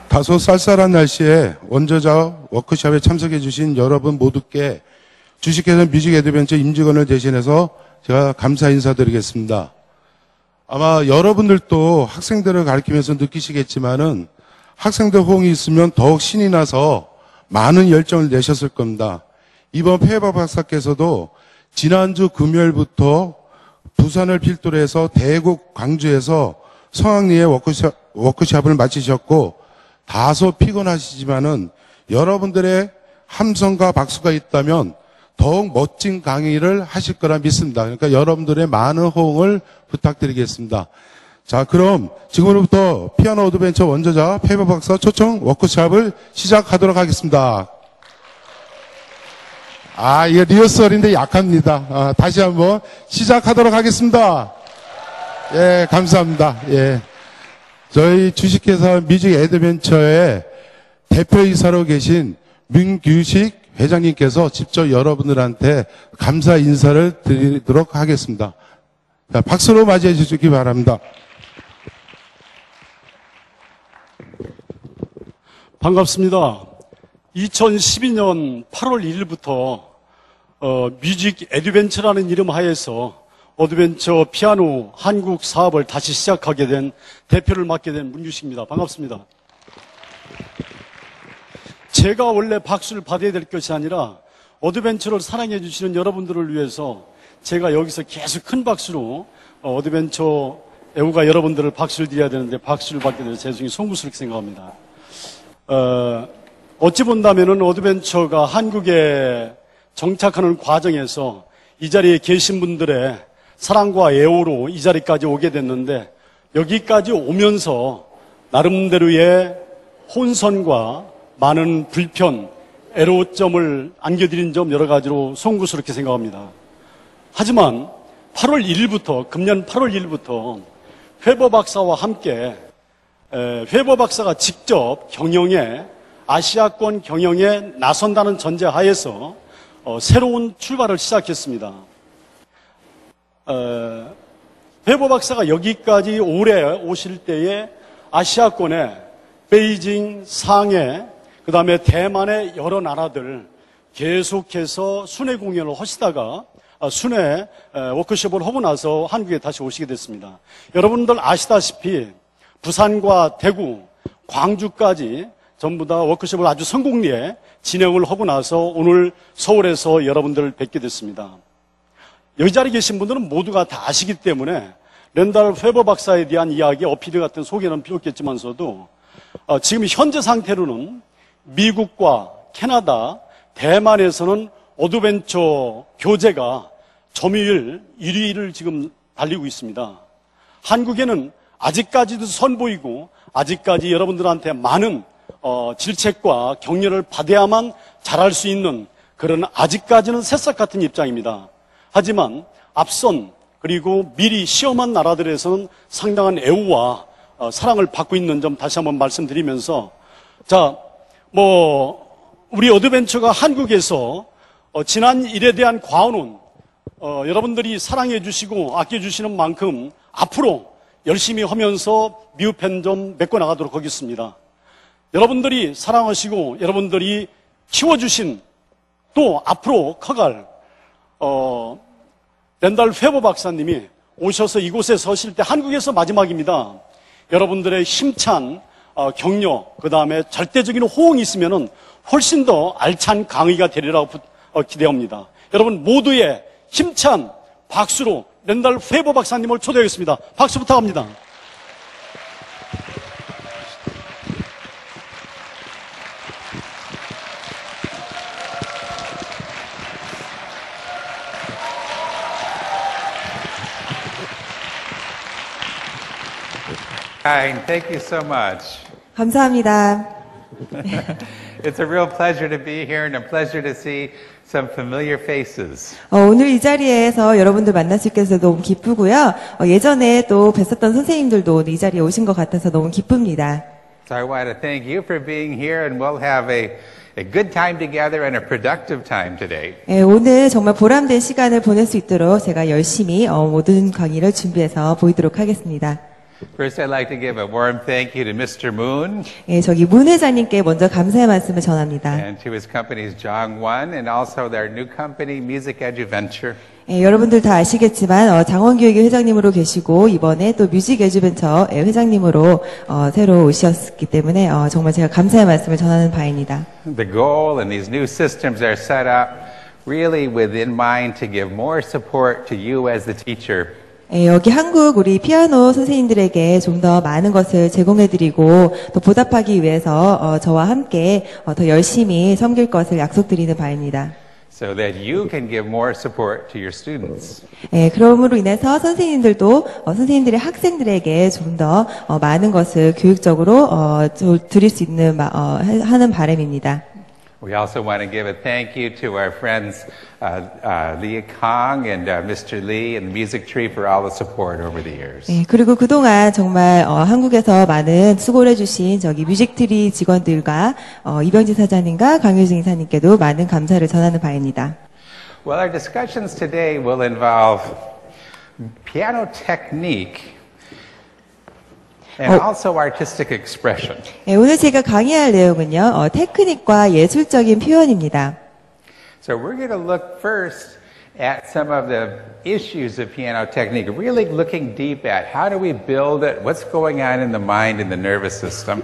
다소 쌀쌀한 날씨에 원저자 워크숍에 참석해 주신 여러분 모두께 주식회사 뮤직 애드벤처 임직원을 대신해서 제가 감사 인사드리겠습니다. 아마 여러분들도 학생들을 가르치면서 느끼시겠지만은 학생들 호응이 있으면 더욱 신이 나서 많은 열정을 내셨을 겁니다. 이번 페이버 박사께서도 지난주 금요일부터 부산을 필두로 해서 대구, 광주에서 성황리에 워크숍을 마치셨고 다소 피곤하시지만은 여러분들의 함성과 박수가 있다면 더욱 멋진 강의를 하실 거라 믿습니다. 그러니까 여러분들의 많은 호응을 부탁드리겠습니다. 자, 그럼 지금부터 피아노 어드벤처 원저자 페이버 박사 초청 워크숍을 시작하도록 하겠습니다. 이게 리허설인데 약합니다. 다시 한번 시작하도록 하겠습니다. 예, 감사합니다. 예. 저희 주식회사 뮤직 애드벤처의 대표이사로 계신 민규식 회장님께서 직접 여러분들한테 감사 인사를 드리도록 하겠습니다. 자, 박수로 맞이해 주시기 바랍니다. 반갑습니다. 2012년 8월 1일부터 뮤직 애드벤처라는 이름 하에서 어드벤처 피아노 한국 사업을 다시 시작하게 된 대표를 맡게 된 문규식입니다. 반갑습니다. 제가 원래 박수를 받아야 될 것이 아니라 어드벤처를 사랑해 주시는 여러분들을 위해서 제가 여기서 계속 큰 박수로 어드벤처 애호가 여러분들을 박수를 드려야 되는데 박수를 받게 돼서 제 중에 송구스럽게 생각합니다. 어찌 본다면은 어드벤처가 한국에 정착하는 과정에서 이 자리에 계신 분들의 사랑과 애호로 이 자리까지 오게 됐는데 여기까지 오면서 나름대로의 혼선과 많은 불편, 애로점을 안겨드린 점 여러 가지로 송구스럽게 생각합니다. 하지만 8월 1일부터, 금년 8월 1일부터 회버 박사와 함께 회버 박사가 직접 경영에 아시아권 경영에 나선다는 전제하에서 새로운 출발을 시작했습니다. 회버 박사가 여기까지 올해 오실 때에 아시아권에 베이징, 상해, 그 다음에 대만의 여러 나라들 계속해서 순회 공연을 하시다가 순회 워크숍을 하고 나서 한국에 다시 오시게 됐습니다. 여러분들 아시다시피 부산과 대구, 광주까지 전부 다 워크숍을 아주 성공리에 진행을 하고 나서 오늘 서울에서 여러분들을 뵙게 됐습니다. 여기 자리에 계신 분들은 모두가 다 아시기 때문에 렌달 회버 박사에 대한 이야기, 어필 같은 소개는 필요 없겠지만서도 지금 현재 상태로는 미국과 캐나다, 대만에서는 어드벤처 교재가 점유율 1위를 지금 달리고 있습니다. 한국에는 아직까지도 선보이고 아직까지 여러분들한테 많은 질책과 격려를 받아야만 잘할 수 있는 그런 아직까지는 새싹 같은 입장입니다. 하지만 앞선 그리고 미리 시험한 나라들에서는 상당한 애호와 사랑을 받고 있는 점 다시 한번 말씀드리면서 우리 어드벤처가 한국에서 지난 일에 대한 과언은 여러분들이 사랑해 주시고 아껴 주시는 만큼 앞으로 열심히 하면서 미흡한 점 메꿔 나가도록 하겠습니다. 여러분들이 사랑하시고 여러분들이 키워주신 또 앞으로 커갈 렌달 회버 박사님이 오셔서 이곳에 서실 때 한국에서 마지막입니다. 여러분들의 힘찬 격려, 그 다음에 절대적인 호응이 있으면은 훨씬 더 알찬 강의가 되리라고 기대합니다. 여러분 모두의 힘찬 박수로 렌달 회버 박사님을 초대하겠습니다. 박수 부탁합니다. Thank you so much. 감사합니다. It's a real pleasure to be here and a pleasure to see some familiar faces. 오늘 이 자리에서 여러분들 만날 수 있게 돼서 너무 기쁘고요. 예전에 또 뵀었던 선생님들도 오늘 이 자리에 오신 것 같아서 너무 기쁩니다. So I want to thank you for being here and we'll have a good time together and a productive time today. 오늘 정말 보람된 시간을 보낼 수 있도록 제가 열심히 모든 강의를 준비해서 보이도록 하겠습니다. First, I'd like to give a warm thank you to Mr. Moon 예, 저기 문 회장님께 먼저 감사의 말씀을 전합니다. and to his companies Jongwon and also their new company Music Eduventure. 예, 여러분들 다 아시겠지만 장원교육의 회장님으로 계시고 이번에 또 뮤직 에듀벤처 회장님으로 새로 오셨기 때문에 정말 제가 감사의 말씀을 전하는 바입니다. The goal and these new systems are set up really within mind to give more support to you as the teacher. 예, 여기 한국 우리 피아노 선생님들에게 좀 더 많은 것을 제공해드리고 또 보답하기 위해서 저와 함께 더 열심히 섬길 것을 약속드리는 바입니다. So that you can give more support to your students. 예, 그럼으로 인해서 선생님들도 선생님들의 학생들에게 좀 더 많은 것을 교육적으로 드릴 수 있는 하는 바람입니다. We also want to give a thank you to our friends Lee Kong and Mr. Lee and Music Tree for all the support over the years. 예, 그리고 그동안 정말 한국에서 많은 수고를 해주신 저기 뮤직트리 직원들과 이병지 사장님과 강효진 이사님께도 많은 감사를 전하는 바입니다. Well, our discussions today will involve piano technique and also artistic expression. 예, 오늘 제가 강의할 내용은요, 테크닉과 예술적인 표현입니다. So we're going to look first at some of the issues of piano technique, really looking deep at how do we build it, what's going on in the mind and the nervous system.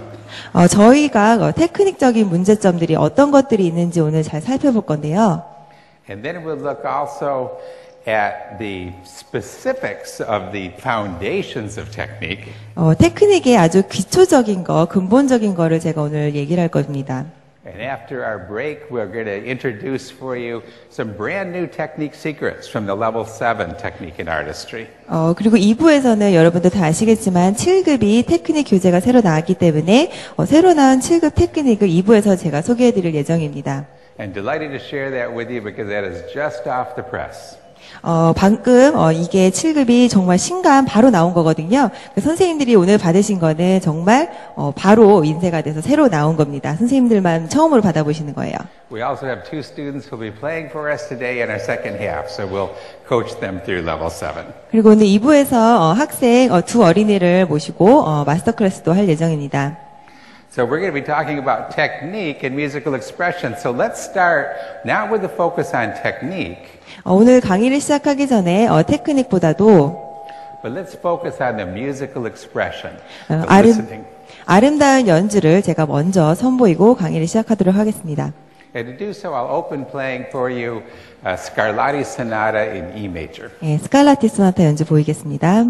저희가 테크닉적인 문제점들이 어떤 것들이 있는지 오늘 잘 살펴볼 건데요. And then we'll look also at the specifics of the foundations of technique. 테크닉의 아주 기초적인 거, 근본적인 거를 제가 오늘 얘기를 할 겁니다. And after our break, we're going to introduce for you some brand new technique secrets from the level 7 technique in artistry. 그리고 2부에서는 여러분들 다 아시겠지만 7급이 테크닉 교재가 새로 나왔기 때문에 새로 나온 7급 테크닉을 2부에서 제가 소개해 드릴 예정입니다. And delighted to share that with you because that is just off the press. 방금 이게 7급이 정말 신간 바로 나온 거거든요. 선생님들이 오늘 받으신 거는 정말 바로 인쇄가 돼서 새로 나온 겁니다. 선생님들만 처음으로 받아보시는 거예요. We also have two students who will be playing for us today in our second half, so we'll coach them through level 7. 그리고 오늘 2부에서 학생 두 어린이를 모시고 마스터 클래스도 할 예정입니다. So we're going to be talking about technique and musical expression. So let's start now with the focus on technique. 오늘 강의를 시작하기 전에 테크닉보다도 But let's focus on the musical expression, the listening. 아름다운 연주를 제가 먼저 선보이고 강의를 시작하도록 하겠습니다. And to do so, I'll open playing for you Scarlatti Sonata in E major. 예, 스칼라티 소나타 연주 보이겠습니다.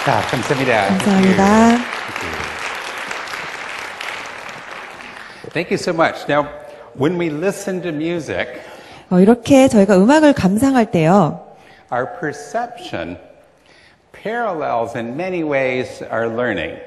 자, 감사합니다. 감사합니다. Thank you so much. Now, when we listen to music, 이렇게 저희가 음악을 감상할 때요. our perception parallels in many ways our learning.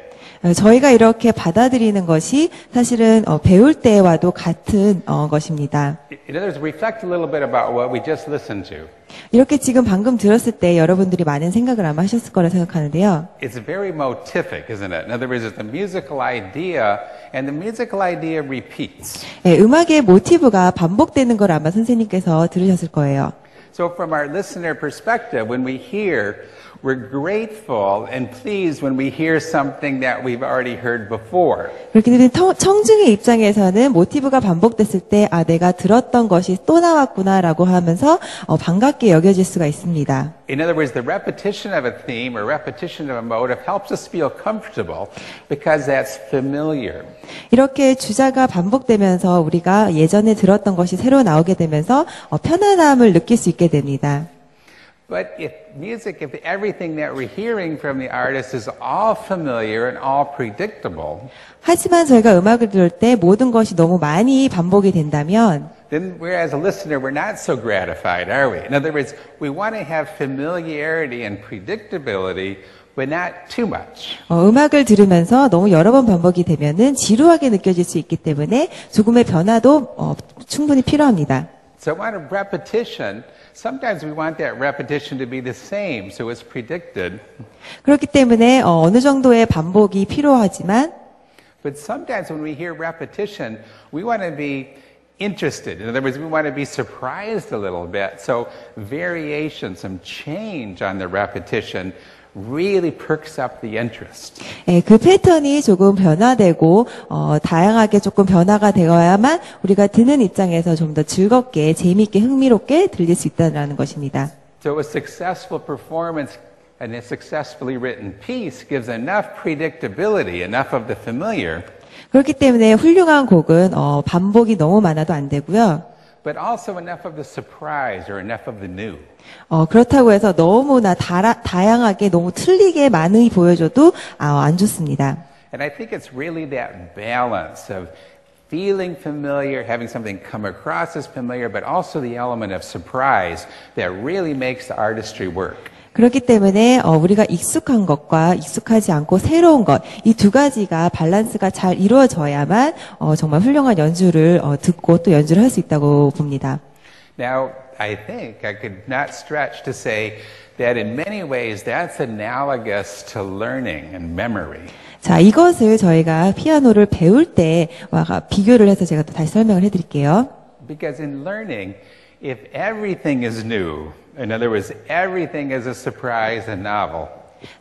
저희가 이렇게 받아들이는 것이 사실은 배울 때와도 같은 것입니다. In other words, reflect a little bit about what we just listened to. 이렇게 지금 방금 들었을 때 여러분들이 많은 생각을 아마 하셨을 거라 생각하는데요. It's very motific, isn't it? In other words, it's a musical idea, and the musical idea repeats. 음악의 모티브가 반복되는 걸 아마 선생님께서 들으셨을 거예요. So from our listener perspective, when we hear, we're grateful and pleased when we hear something that we've already heard before. 그렇게 되면 청중의 입장에서는 모티브가 반복됐을 때 내가 들었던 것이 또 나왔구나라고 하면서 반갑게 여겨질 수가 있습니다. In other words, the repetition of a theme or repetition of a motive helps us feel comfortable because that's familiar. 이렇게 주자가 반복되면서 우리가 예전에 들었던 것이 새로 나오게 되면서 편안함을 느낄 수 있게 됩니다. But if everything that we're hearing from the artist is all familiar and all predictable, 하지만 저희가 음악을 들을 때 모든 것이 너무 많이 반복이 된다면 then we're as a listener, we're not so gratified, are we? In other words, we want to have familiarity and predictability, but not too much. 음악을 들으면서 너무 여러 번 반복이 되면은 지루하게 느껴질 수 있기 때문에 조금의 변화도 충분히 필요합니다. So I want a repetition. Sometimes we want that repetition to be the same, so it's predicted. 그렇기 때문에 어느 정도의 반복이 필요하지만 But sometimes when we hear repetition, we want to be interested. In other words, we want to be surprised a little bit. So variation, some change on the repetition really perks up the interest. 그 패턴이 조금 변화되고 다양하게 조금 변화가 되어야만 우리가 듣는 입장에서 좀 더 즐겁게 재미있게 흥미롭게 들릴 수 있다는 것입니다. So a successful performance and a successfully written piece gives enough predictability, enough of the familiar. 그렇기 때문에 훌륭한 곡은 반복이 너무 많아도 안 되고요. But also enough of the surprise or enough of the new. 그렇다고 해서 너무나 다양하게 너무 틀리게 많이 보여줘도 안 좋습니다. And I think it's really that balance of feeling familiar, having something come across as familiar, but also the element of surprise that really makes the artistry work. 그렇기 때문에 우리가 익숙한 것과 익숙하지 않고 새로운 것, 이 두 가지가 밸런스가 잘 이루어져야만 정말 훌륭한 연주를 듣고 또 연주를 할 수 있다고 봅니다. Now, I think I could not stretch to say that in many ways that's analogous to learning and memory. 자, 이것을 저희가 피아노를 배울 때와 비교를 해서 제가 또 다시 설명을 해드릴게요. Because in learning, if everything is new, in other words, everything is a surprise and novel,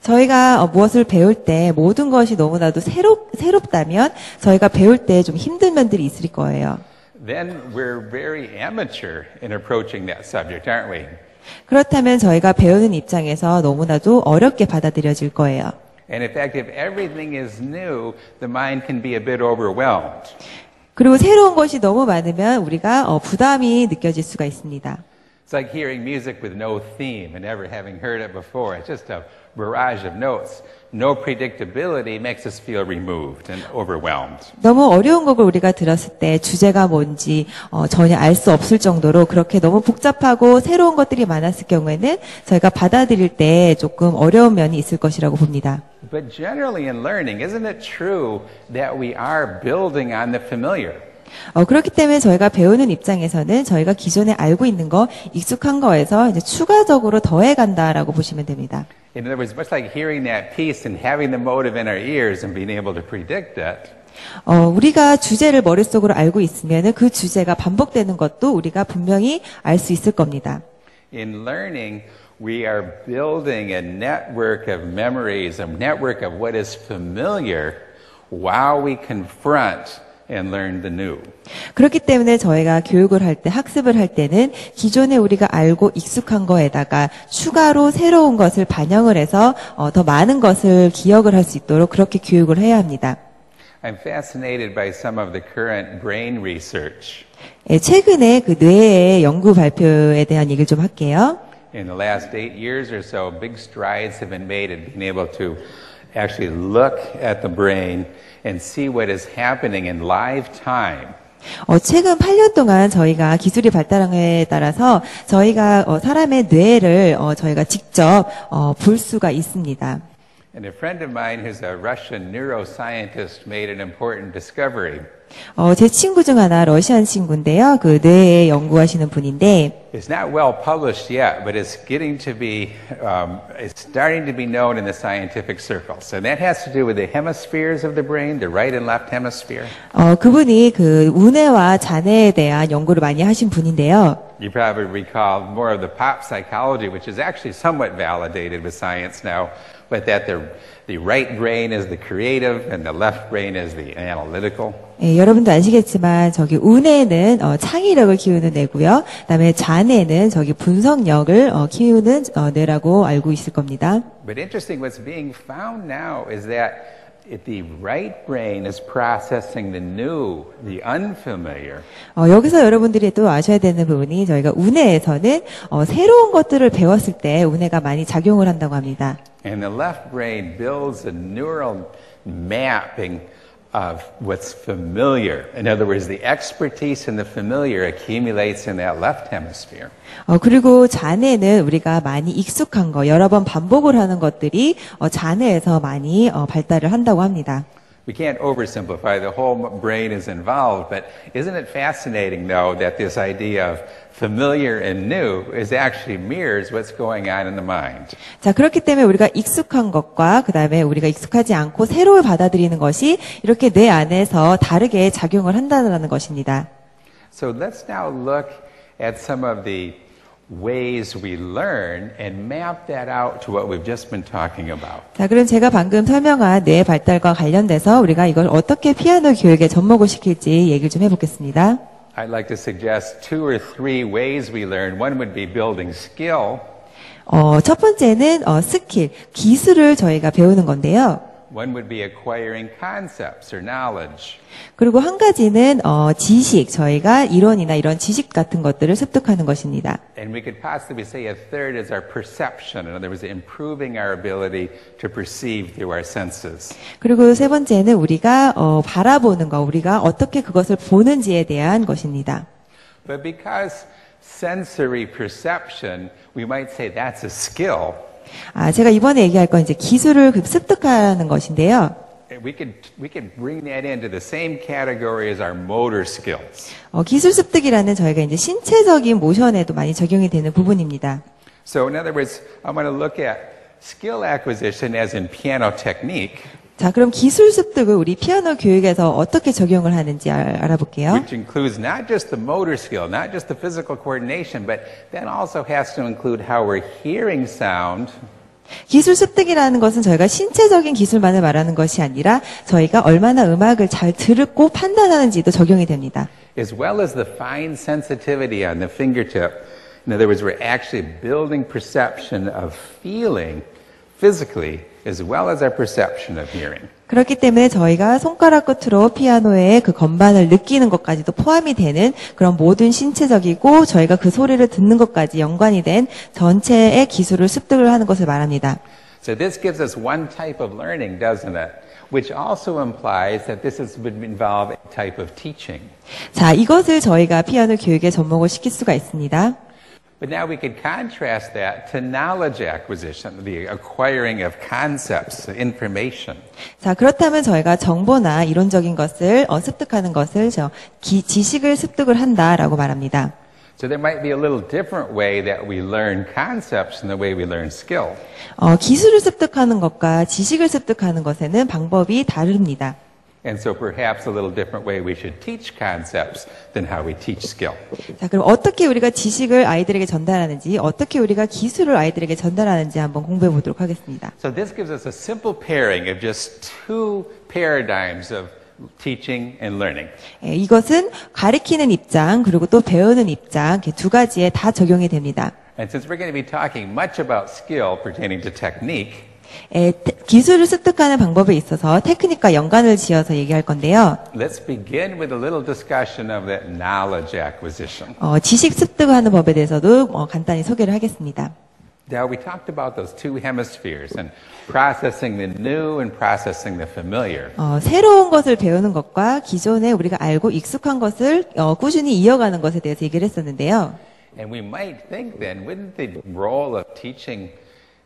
저희가 무엇을 배울 때 모든 것이 너무나도 새롭다면 저희가 배울 때 좀 힘든 면들이 있을 거예요. then we're very amateur in approaching that subject, aren't we? 그렇다면 저희가 배우는 입장에서 너무나도 어렵게 받아들여질 거예요. And in fact, if everything is new, the mind can be a bit overwhelmed. 그리고 새로운 것이 너무 많으면 우리가 부담이 느껴질 수가 있습니다. It's like hearing music with no theme and never having heard it before. It's just a barrage of notes. No predictability makes us feel removed and overwhelmed. 너무 어려운 곡을 우리가 들었을 때 주제가 뭔지 전혀 알 수 없을 정도로 그렇게 너무 복잡하고 새로운 것들이 많았을 경우에는 저희가 받아들일 때 조금 어려운 면이 있을 것이라고 봅니다. But generally in learning, isn't it true that we are building on the familiar? 그렇기 때문에 저희가 배우는 입장에서는 저희가 기존에 알고 있는 거, 익숙한 거에서 이제 추가적으로 더해간다라고 보시면 됩니다. In other words, much like hearing that piece and having the motive in our ears and being able to predict it, 우리가 주제를 머릿속으로 알고 있으면 그 주제가 반복되는 것도 우리가 분명히 알 수 있을 겁니다. in learning, we are building a network of memories, a network of what is familiar while we confront and learn the new. 그렇기 때문에 저희가 교육을 할 때, 학습을 할 때는 기존에 우리가 알고 익숙한 거에다가 추가로 새로운 것을 반영을 해서 더 많은 것을 기억을 할 수 있도록 그렇게 교육을 해야 합니다. I'm fascinated by some of the current brain research. 최근에 그 뇌의 연구 발표에 대한 얘기를 좀 할게요. In the last 8 years or so, big strides have been made in being able to actually look at the brain and see what is happening in live time. 최근 8년 동안 저희가 기술이 발달함에 따라서 저희가 사람의 뇌를 저희가 직접 볼 수가 있습니다. And a friend of mine who's a Russian neuroscientist made an important discovery. 제 친구 중 하나 러시안 친구인데요. 그 뇌에 연구하시는 분인데 It's not well published yet, but it's getting to be, it's starting to be known in the scientific circles. And that has to do with the hemispheres of the brain, the right and left hemisphere. 그분이 그 우뇌와 잔해에 대한 연구를 많이 하신 분인데요. You probably recall more of the pop psychology, which is actually somewhat validated with science now, but that the right brain is the creative and the left brain is the analytical. 여러분도 아시겠지만 저기 우뇌는 창의력을 키우는 뇌고요. 그다음에 잔해는 저기 분석력을 키우는 뇌라고 알고 있을 겁니다. But interesting, what's being found now is that the right brain is processing the new, the unfamiliar. 여기서 여러분들이 또 아셔야 되는 부분이 저희가 우뇌에서는 새로운 것들을 배웠을 때 우뇌가 많이 작용을 한다고 합니다. And the left brain builds a neural mapping of what's familiar. In other words, the expertise in the familiar accumulates in that left hemisphere. 그리고 잔해는 우리가 많이 익숙한 거, 여러 번 반복을 하는 것들이 잔해에서 많이 발달을 한다고 합니다. We can't oversimplify. The whole brain is involved, but isn't it fascinating, though, that this idea of familiar and new is actually mirrors what's going on in the mind. 자, 그렇기 때문에 우리가 익숙한 것과 그다음에 우리가 익숙하지 않고 새로울 받아들이는 것이 이렇게 뇌 안에서 다르게 작용을 한다는 것입니다. So let's now look at some of the ways we learn and map that out to what we've just been talking about. 자, 그럼 제가 방금 설명한 뇌 발달과 관련돼서 우리가 이걸 어떻게 피아노 교육에 접목을 시킬지 얘기를 좀 해보겠습니다. I'd like to suggest 2 or 3 ways we learn. One would be building skill. 첫 번째는 스킬, 기술을 저희가 배우는 건데요. One would be acquiring concepts or knowledge. 그리고 한 가지는 지식, 저희가 이론이나 이런 지식 같은 것들을 습득하는 것입니다. And we could possibly say a third is our perception. In other words, improving our ability to perceive through our senses. 그리고 세 번째는 우리가 바라보는 거, 우리가 어떻게 그것을 보는지에 대한 것입니다. But because sensory perception, we might say that's a skill. 제가 이번에 얘기할 건 이제 기술을 습득하는 것인데요. We could bring that into the same category as our motor skills. 기술 습득이라는 저희가 이제 신체적인 모션에도 많이 적용이 되는 부분입니다. So in other words, I want to look at skill acquisition as in piano technique. 자, 그럼 기술 습득을 우리 피아노 교육에서 어떻게 적용을 하는지 알아볼게요. Which includes not just the motor skill, not just the physical coordination, but then also has to include how we're hearing sound. 기술 습득이라는 것은 저희가 신체적인 기술만을 말하는 것이 아니라 저희가 얼마나 음악을 잘 듣고 판단하는지도 적용이 됩니다. As well as the fine sensitivity on the fingertip. In other words, we're actually building perception of feeling physically as well as our perception of hearing. 그렇기 때문에 저희가 손가락 끝으로 피아노의 그 건반을 느끼는 것까지도 포함이 되는 그런 모든 신체적이고 저희가 그 소리를 듣는 것까지 연관이 된 전체의 기술을 습득을 하는 것을 말합니다. So this gives us one type of learning, doesn't it? Which also implies that this has been involved in a type of teaching. 자, 이것을 저희가 피아노 교육에 접목을 시킬 수가 있습니다. But now we could contrast that to knowledge acquisition, the acquiring of concepts, information. 자, 그렇다면 저희가 정보나 이론적인 것을 습득하는 것을 지식을 습득을 한다라고 말합니다. So there might be a little different way that we learn concepts than the way we learn skill. 기술을 습득하는 것과 지식을 습득하는 것에는 방법이 다릅니다. And so perhaps a little different way we should teach concepts than how we teach skill. 자, 그럼 어떻게 우리가 지식을 아이들에게 전달하는지, 어떻게 우리가 기술을 아이들에게 전달하는지 한번 공부해 보도록 하겠습니다. So this gives us a simple pairing of just 2 paradigms of teaching and learning. 이것은 가리키는 입장, 그리고 또 배우는 입장, 이렇게 두 가지에 다 적용이 됩니다. And since we're going to be talking much about skill pertaining to technique, 기술을 습득하는 방법에 있어서 테크닉과 연관을 지어서 얘기할 건데요. Let's begin with a little discussion of that knowledge acquisition. 지식 습득하는 법에 대해서도 간단히 소개를 하겠습니다. Now, we talked about those two hemispheres and processing the new and processing the familiar. 새로운 것을 배우는 것과 기존에 우리가 알고 익숙한 것을 꾸준히 이어가는 것에 대해서 얘기를 했었는데요. And we might think then, wouldn't the role of teaching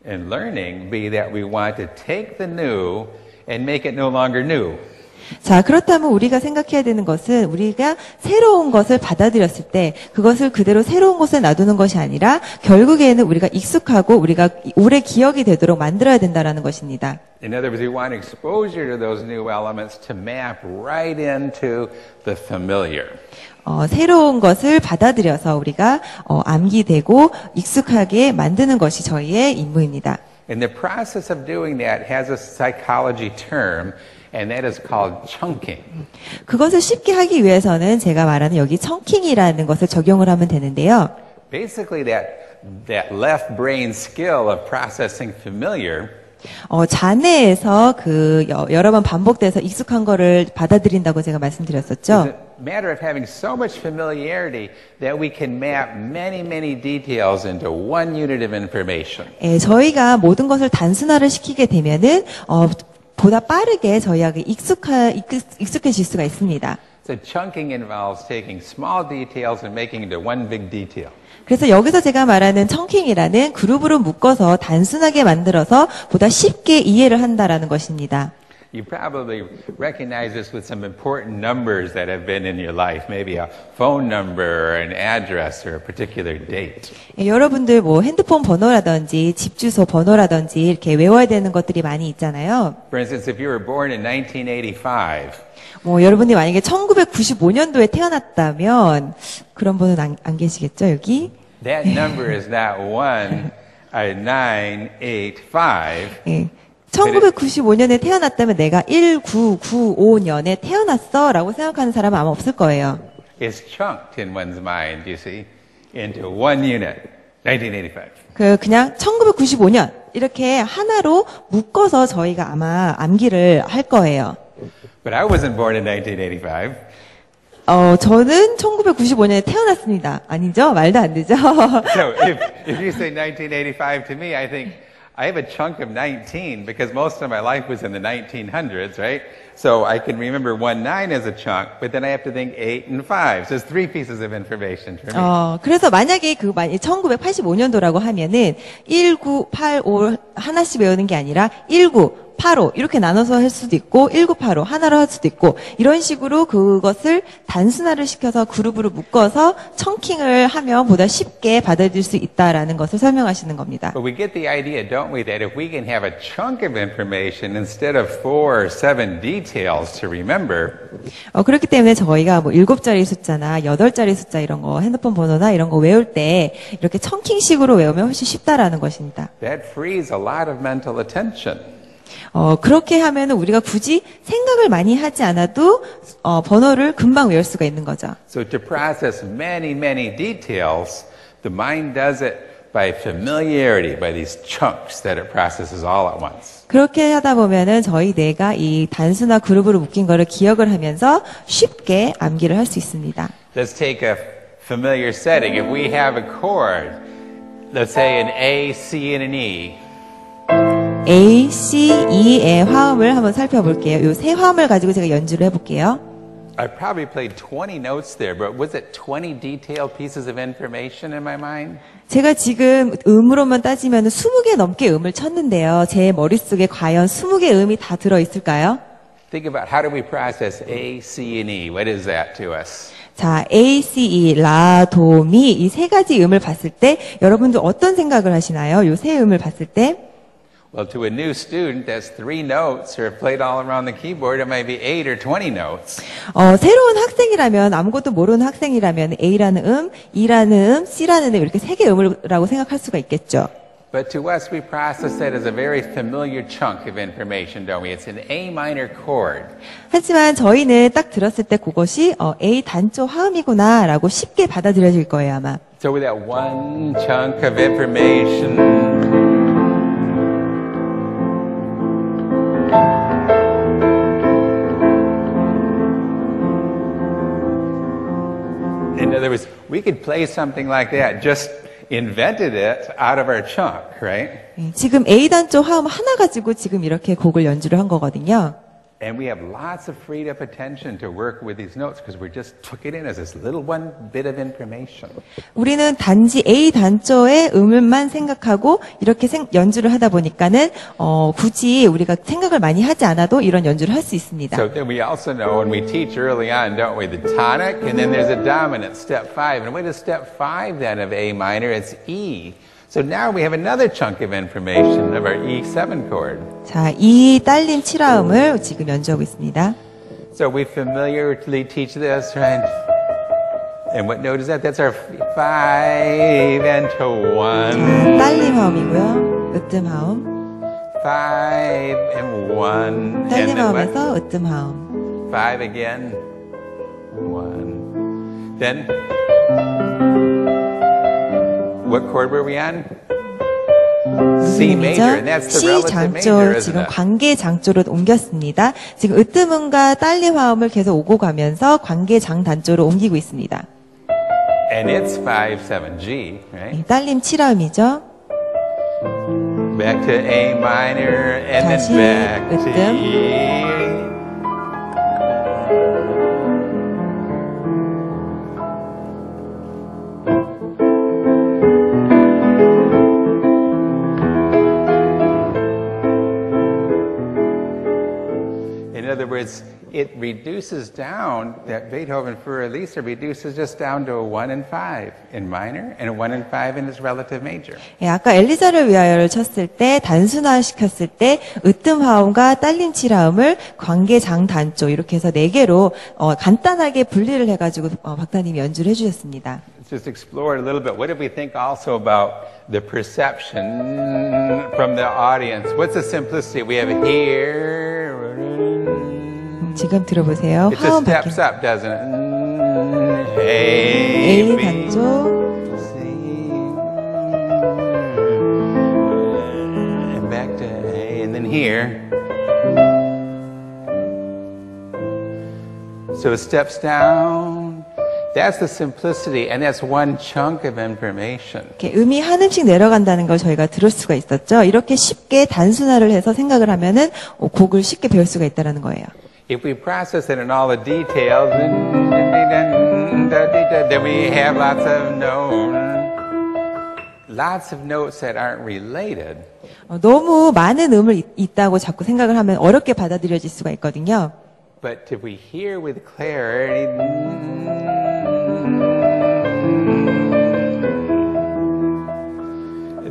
and learning be that we want to take the new and make it no longer new? 자, 그렇다면 우리가 생각해야 되는 것은 우리가 새로운 것을 받아들였을 때 그것을 그대로 새로운 곳에 놔두는 것이 아니라 결국에는 우리가 익숙하고 우리가 오래 기억이 되도록 만들어야 된다는 것입니다. In other words, we want exposure to those new elements to map right into the familiar. 새로운 것을 받아들여서 우리가 암기되고 익숙하게 만드는 것이 저희의 임무입니다. And the process of doing that has a psychology term, and that is called chunking. 그것을 쉽게 하기 위해서는 제가 말하는 여기 청킹이라는 것을 적용을 하면 되는데요. Basically, that left brain skill of processing familiar 잔해에서 여러 번 반복돼서 익숙한 거를 받아들인다고 제가 is 말씀드렸었죠. a matter of having so much familiarity that we can map many, many details into one unit of information. 저희가 모든 것을 단순화를 시키게 되면은 보다 빠르게 저희에게 익숙해질 수가 있습니다. So chunking involves taking small details and making into one big detail. 그래서 여기서 제가 말하는 청킹이라는 그룹으로 묶어서 단순하게 만들어서 보다 쉽게 이해를 한다라는 것입니다. You probably recognize this with some important numbers that have been in your life, maybe a phone number or an address or a particular date. 여러분들 뭐 핸드폰 번호라든지 집 주소 번호라든지 이렇게 외워야 되는 것들이 많이 있잖아요. For instance, if you were born in 1985, 여러분이 만약에 1995년도에 태어났다면 그런 분은 안 계시겠죠, 여기? that number is not 985. 1995년에 태어났다면 내가 1995년에 태어났어 라고 생각하는 사람은 아마 없을 거예요. It's chunked in one's mind, you see, into one unit, 1985. 그냥 1995년 이렇게 하나로 묶어서 저희가 아마 암기를 할 거예요. But I wasn't born in 1985. 저는 1995년에 태어났습니다. 아니죠? 말도 안 되죠? So if you say 1985 to me, I think I have a chunk of 19 because most of my life was in the 1900s, right? So I can remember 19 as a chunk, but then I have to think 8 and 5. So it's three pieces of information for me. 그래서 만약에 1985년도라고 하면은 1985 하나씩 외우는 게 아니라 1985 이렇게 나눠서 할 수도 있고 1985 하나로 할 수도 있고 이런 식으로 그것을 단순화를 시켜서 그룹으로 묶어서 청킹을 하면 보다 쉽게 받아들일 수 있다라는 것을 설명하시는 겁니다. But we get the idea, don't we, that if we can have a chunk of information instead of 4 or 7 details to remember, 그렇기 때문에 저희가 뭐 7자리 숫자나 8자리 숫자 이런 거 핸드폰 번호나 이런 거 외울 때 이렇게 청킹식으로 외우면 훨씬 쉽다라는 것입니다. that frees a lot of mental attention. 그렇게 하면은 우리가 굳이 생각을 많이 하지 않아도 번호를 금방 외울 수가 있는 거죠. So to process many, many details, the mind does it by familiarity, by these chunks that it processes all at once. 그렇게 하다 보면은 저희 뇌가 이 단순화 그룹으로 묶인 거를 기억을 하면서 쉽게 암기를 할 수 있습니다. Let's take a familiar setting. If we have a chord, let's say an A, C, and an E. A, C, E의 화음을 한번 살펴볼게요. 이 세 화음을 가지고 제가 연주를 해볼게요. I probably played 20 notes there, but was it 20 detailed pieces of information in my mind? 제가 지금 음으로만 따지면 20개 넘게 음을 쳤는데요. 제 머릿속에 과연 20개 음이 다 들어있을까요? Think about how do we process A, C, and E? What is that to us? 자, A, C, E, 라, 도, 미 이 세 가지 음을 봤을 때 여러분들 어떤 생각을 하시나요? 이 세 음을 봤을 때? Well, to a new student, that's 3 notes, or if played all around the keyboard, it might be 8 or 20 notes. 새로운 학생이라면 아무것도 모르는 학생이라면 A라는 음, E라는 음, C라는 음 이렇게 세 개 음이라고 생각할 수가 있겠죠. But to us, we process that as a very familiar chunk of information, don't we? It's an A minor chord. 하지만 저희는 딱 들었을 때 그것이 A 단조 화음이구나라고 쉽게 받아들여질 거예요 아마. So with that one chunk of information, other words, we could play something like that, just invented it out of our chunk, right? 예, 지금 A 단조 화음 하나 가지고 지금 이렇게 곡을 연주를 한 거거든요. And we have lots of freed up attention to work with these notes because we just took it in as this little one bit of information. 우리는 단지 A 단조의 음을만 생각하고 이렇게 연주를 하다 보니까는 굳이 우리가 생각을 많이 하지 않아도 이런 연주를 할 수 있습니다. So then we also know when we teach early on, don't we, the tonic, and then there's a dominant, step 5. And what is step 5 then of A minor? It's E. So now we have another chunk of information of our E7 chord. 자, 이 딸림 7화음을 지금 연주하고 있습니다. So we familiarly teach this, right? And what note is that? That's our 5 and to 1. 딸림 화음이고요. 으뜸 화음. 5 and 1. 딸림 화음에서 으뜸 화음. 5 again. 1. Then, what chord were we on? C major, and that's the C relative major, 장조 isn't 지금 it? 관계 장조로 옮겼습니다. 지금 으뜸음과 딸림 화음을 계속 오고 가면서 관계 장 단조로 옮기고 있습니다. And it's 5, 7G, right? 딸림 7화음이죠. Back to A minor, and 다시 then back to 으뜸. E. In other words, it reduces down, that Beethoven for Elisa reduces just down to a 1 and 5 in minor and a 1 and 5 in his relative major. 예, 아까 엘리자를 위하여를 쳤을 때 단순화시켰을 때 으뜸 화음과 딸림 7화음을 관계 장 단조 이렇게 해서 4개로 간단하게 분리를 해가지고 박사님이 연주를 해주셨습니다. Let's just explore it a little bit. What did we think also about the perception from the audience? What's the simplicity we have here? 지금 들어보세요. It just 화음 steps 바뀌는 up, doesn't it? A, A B, 단조, C, and back to A, and then here. So it steps down. That's the simplicity, and that's one chunk of information. 이렇게 음이 한 음씩 내려간다는 걸 저희가 들을 수가 있었죠. 이렇게 쉽게 단순화를 해서 생각을 하면은 곡을 쉽게 배울 수가 있다는 거예요. If we process it in all the details, then we have lots of notes that aren't related. 너무 많은 음을 있다고 자꾸 생각을 하면 어렵게 받아들여질 수가 있거든요. But if we hear with clarity,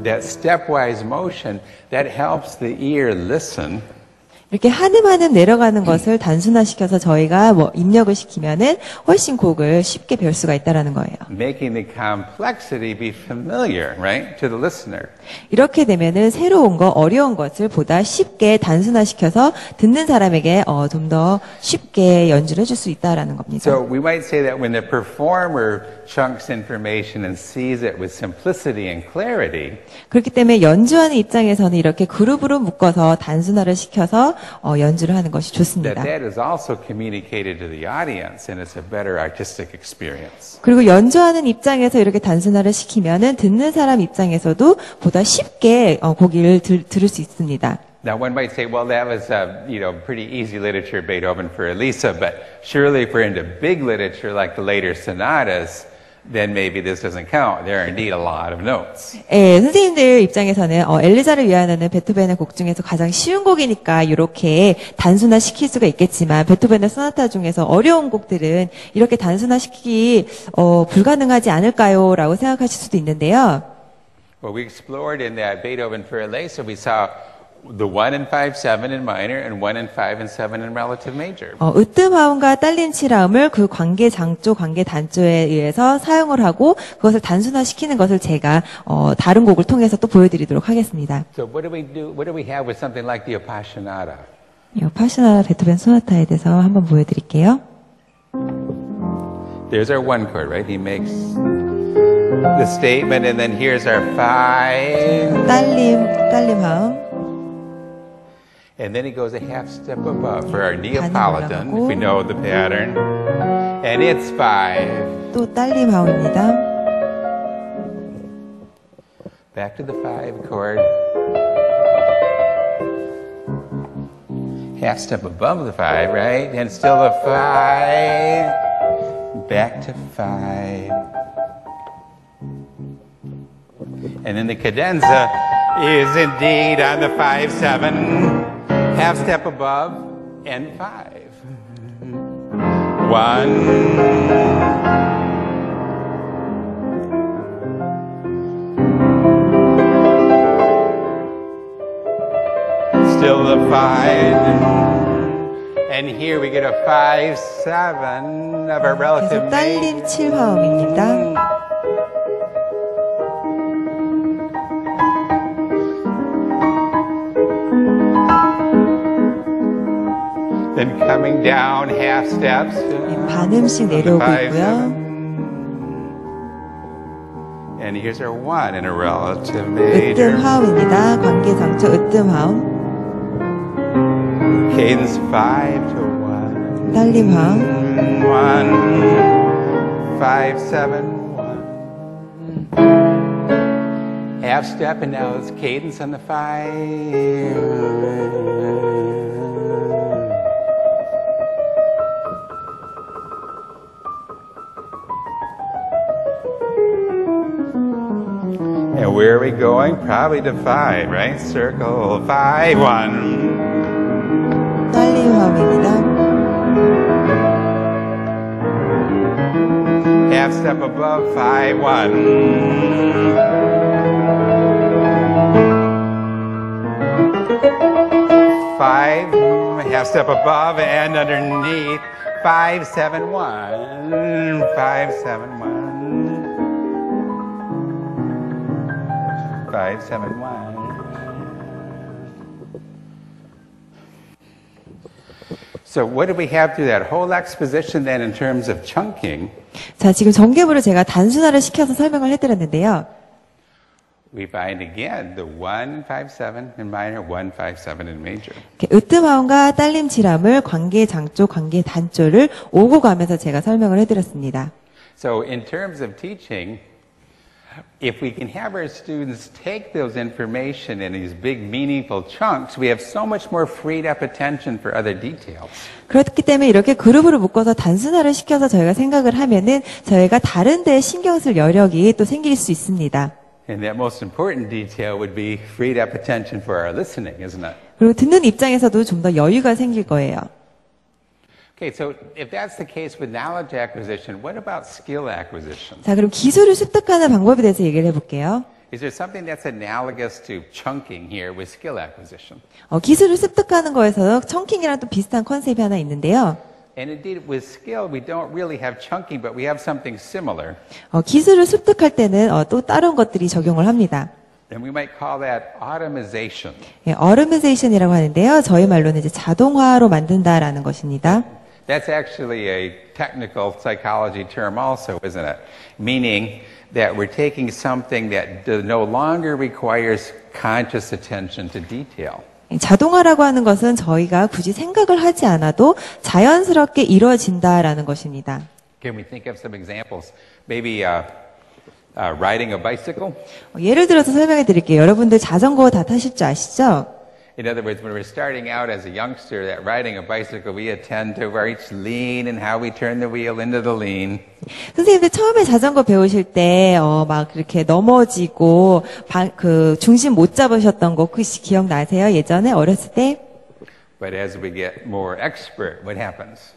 that stepwise motion, that helps the ear listen. 이렇게 한음 한음 내려가는 것을 단순화시켜서 저희가 입력을 시키면은 훨씬 곡을 쉽게 배울 수가 있다라는 거예요. Making the complexity be familiar, right, to the listener. 이렇게 되면은 새로운 거, 어려운 것을 보다 쉽게 단순화시켜서 듣는 사람에게 좀 더 쉽게 연주를 해줄 수 있다라는 겁니다. So we might say that when the performer chunks information and sees it with simplicity and clarity, 그렇기 때문에 연주하는 입장에서는 이렇게 그룹으로 묶어서 단순화를 시켜서 연주를 하는 것이 좋습니다. that is also communicated to the audience, and it's a better artistic experience. 그리고 연주하는 입장에서 이렇게 단순화를 시키면은 듣는 사람 입장에서도 보다 쉽게 곡을 들을 수 있습니다. Now one might say, well, that was pretty easy literature, Beethoven for Elisa, but surely if we're into big literature like the later sonatas, then maybe this doesn't count. There are indeed a lot of notes. 예, 선생님들 입장에서는 엘리자를 위하여는 베토벤의 곡 중에서 가장 쉬운 곡이니까 이렇게 단순화 시킬 수가 있겠지만 베토벤의 소나타 중에서 어려운 곡들은 이렇게 단순화 시키기 불가능하지 않을까요? 라고 생각하실 수도 있는데요. Well, we explored in that Beethoven for Elisa, we saw the 1 and 5, 7 in minor, and 1 and 5 and 7 in relative major. 으뜸 화음과 딸림 7화음을 그 관계 장조, 관계 단조에 의해서 사용을 하고 그것을 단순화시키는 것을 제가 다른 곡을 통해서 또 보여드리도록 하겠습니다. So what do we do? What do we have with something like the Appassionata? 파시나라 베토벤 소나타에 대해서 한번 보여드릴게요. There's our one chord, right? He makes the statement, and then here's our 5. 딸림 화음. And then he goes a half step above for our Neapolitan, if we know the pattern. And it's 5. 또 딸림 하우입니다. Back to the 5 chord. Half step above the 5, right? And still a 5. Back to 5. And then the cadenza is indeed on the 5-7. Half step above and 5. 1. Still the 5, and here we get a 5-7 of a relative 계속 딸림 major. 7화음입니다. Then coming down half steps. 반음씩 내려오고 있고요. And here's our 1 in a relative major. 으뜸 화음입니다. 관계상처 으뜸 화음. Cadence 5 to 1. 딸림 화음. 1, 5-7, 1. Half step, and now it's cadence on the 5. And where are we going? Probably to 5, right? Circle 5, 1. 딸림 화음입니다. Half step above 5-1. 5, half step above and underneath 5-7-1. 5-7-1. 5-7-1. So what do we have through that whole exposition then in terms of chunking? 자, 지금 전개부를 제가 단순화를 시켜서 설명을 해드렸는데요. We find again the 1-5-7 in minor, 1-5-7 in major. 으뜸 화음과 딸림 칠함을 관계 장조, 관계 단조를 오고 가면서 제가 설명을 해드렸습니다. So in terms of teaching, if we can have our students take those information in these big meaningful chunks, we have so much more freed up attention for other details. 그렇기 때문에 이렇게 그룹으로 묶어서 단순화를 시켜서 저희가 생각을 하면은 저희가 다른 데에 신경 쓸 여력이 또 생길 수 있습니다. And that most important detail would be freed up attention for our listening, isn't it? 그리고 듣는 입장에서도 좀 더 여유가 생길 거예요. Okay, so if that's the case with knowledge acquisition, what about skill acquisition? 자, 그럼 기술을 습득하는 방법에 대해서 얘기를 해볼게요. Is there something that's analogous to chunking here with skill acquisition? 기술을 습득하는 거에서 청킹이랑 또 비슷한 컨셉이 하나 있는데요. And indeed, with skill, we don't really have chunking, but we have something similar. 기술을 습득할 때는 또 다른 것들이 적용을 합니다. And we might call that automation. 예, automatization이라고 하는데요. 저희 말로는 이제 자동화로 만든다라는 것입니다. That's actually a technical psychology term also, isn't it? Meaning that we're taking something that no longer requires conscious attention to detail. 자동화라고 하는 것은 저희가 굳이 생각을 하지 않아도 자연스럽게 이루어진다라는 것입니다. Can we think of some examples? Maybe riding a bicycle? 예를 들어서 설명해 드릴게요. 여러분들 자전거 다 타실 줄 아시죠? In other words, when we're starting out as a youngster, that riding a bicycle, we attend to each lean and how we turn the wheel into the lean. 선생님들 처음에 자전거 배우실 때, 막 이렇게 넘어지고, 중심 못 잡으셨던 거 혹시 기억나세요? 예전에 어렸을 때? But as we get more expert, what happens?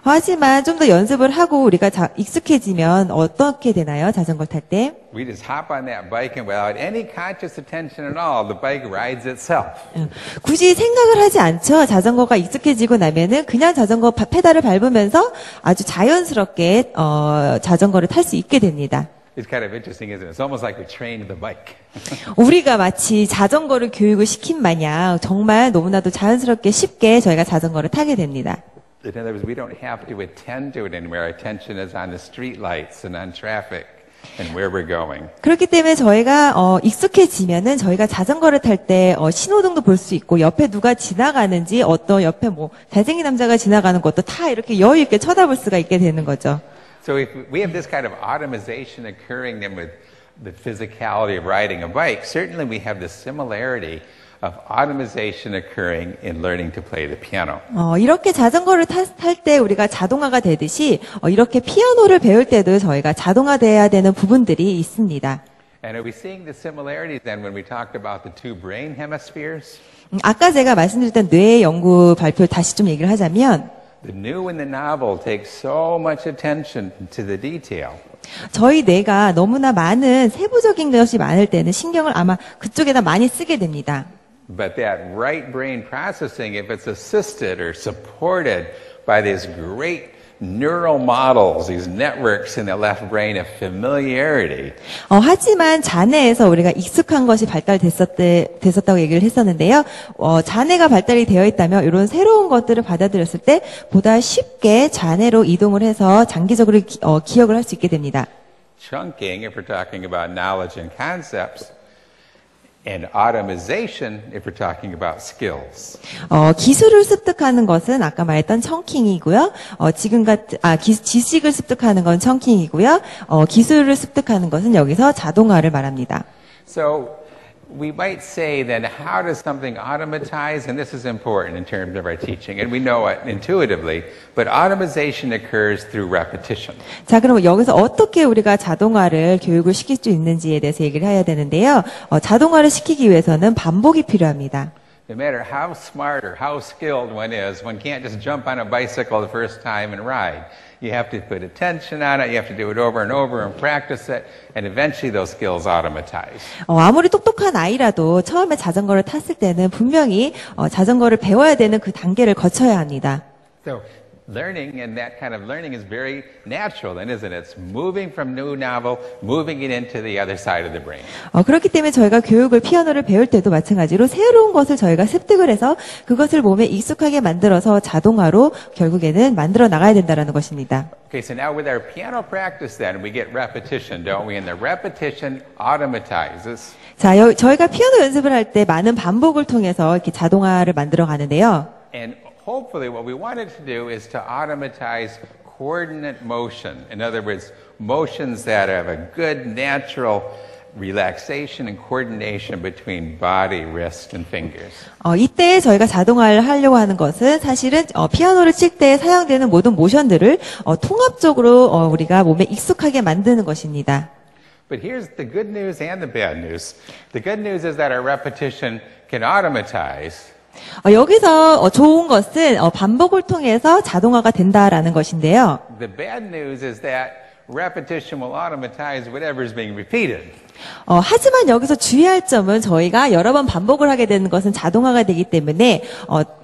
하지만 좀 더 연습을 하고 우리가 익숙해지면 어떻게 되나요? 자전거 탈 때? We just hop on that bike and without any conscious attention at all, the bike rides itself. 굳이 생각을 하지 않죠. 자전거가 익숙해지고 나면은 그냥 자전거 페달을 밟으면서 아주 자연스럽게 자전거를 탈 수 있게 됩니다. It's kind of interesting, isn't it? It's almost like we trained the bike. 우리가 마치 자전거를 교육을 시킨 마냥 정말 너무나도 자연스럽게 쉽게 저희가 자전거를 타게 됩니다. In other words, we don't have to attend to it anymore. Our attention is on the street lights and on traffic and where we're going. 그렇기 때문에 저희가 익숙해지면은 저희가 자전거를 탈 때 신호등도 볼 수 있고 옆에 누가 지나가는지 어떤 옆에 뭐 잘생긴 남자가 지나가는 것도 다 이렇게 여유 있게 쳐다볼 수가 있게 되는 거죠. So if we have this kind of automation occurring then with the physicality of riding a bike, certainly we have the similarity of automation occurring in learning to play the piano. 이렇게 자전거를 탈 때 우리가 자동화가 되듯이 이렇게 피아노를 배울 때도 저희가 자동화돼야 되는 부분들이 있습니다. And are we seeing the similarities then when we talked about the two brain hemispheres? 아까 제가 말씀드렸던 뇌 연구 발표를 다시 좀 얘기를 하자면 The new in the novel takes so much attention to the detail. 저희 뇌가 너무나 많은 세부적인 것이 많을 때는 신경을 아마 그쪽에다 많이 쓰게 됩니다. But that right brain processing, if it's assisted or supported by these great neural models, these networks in the left brain of familiarity. 하지만 자뇌에서 우리가 익숙한 것이 됐었다고 얘기를 했었는데요. 자뇌가 발달이 되어 있다면 이런 새로운 것들을 받아들였을 때 보다 쉽게 자뇌로 이동을 해서 장기적으로 기억을 할 수 있게 됩니다. Chunking, if we're talking about knowledge and concepts, and automation, if we're talking about skills. 기술을 습득하는 것은 아까 말했던 청킹이고요. 지식을 습득하는 건 청킹이고요. 기술을 습득하는 것은 여기서 자동화를 말합니다. So we might say then, how does something automatize? And this is important in terms of our teaching, and we know it intuitively, but automation occurs through repetition. 자, 그럼 여기서 어떻게 우리가 자동화를 교육을 시킬 수 있는지에 대해서 얘기를 해야 되는데요. 자동화를 시키기 위해서는 반복이 필요합니다. No matter how smart or how skilled one is, one can't just jump on a bicycle the first time and ride. You have to put attention on it, you have to do it over and over and practice it, and eventually those skills automatize. 아무리 똑똑한 아이라도 처음에 자전거를 탔을 때는 분명히 자전거를 배워야 되는 그 단계를 거쳐야 합니다. So learning and that kind of learning is very natural then, isn't it? It's moving from new novel, moving it into the other side of the brain. 그렇기 때문에 저희가 피아노를 배울 때도 마찬가지로 새로운 것을 저희가 습득을 해서 그것을 몸에 익숙하게 만들어서 자동화로 결국에는 만들어 나가야 된다는 것입니다. Okay, so now with our piano practice then, we get repetition, don't we? And the repetition automatizes. 자, 저희가 피아노 연습을 할 때 많은 반복을 통해서 이렇게 자동화를 만들어 가는데요. And hopefully what we wanted to do is to automatize coordinate motion. In other words, motions that have a good natural relaxation and coordination between body, wrist, and fingers. 이때 저희가 자동화를 하려고 하는 것은 사실은 피아노를 칠 때 사용되는 모든 모션들을 통합적으로 우리가 몸에 익숙하게 만드는 것입니다. But here's the good news and the bad news. The good news is that our repetition can automatize. 여기서 좋은 것은 반복을 통해서 자동화가 된다라는 것인데요. The bad news is that repetition will automatize whatever is being repeated. 하지만 여기서 주의할 점은 저희가 여러 번 반복을 하게 되는 것은 자동화가 되기 때문에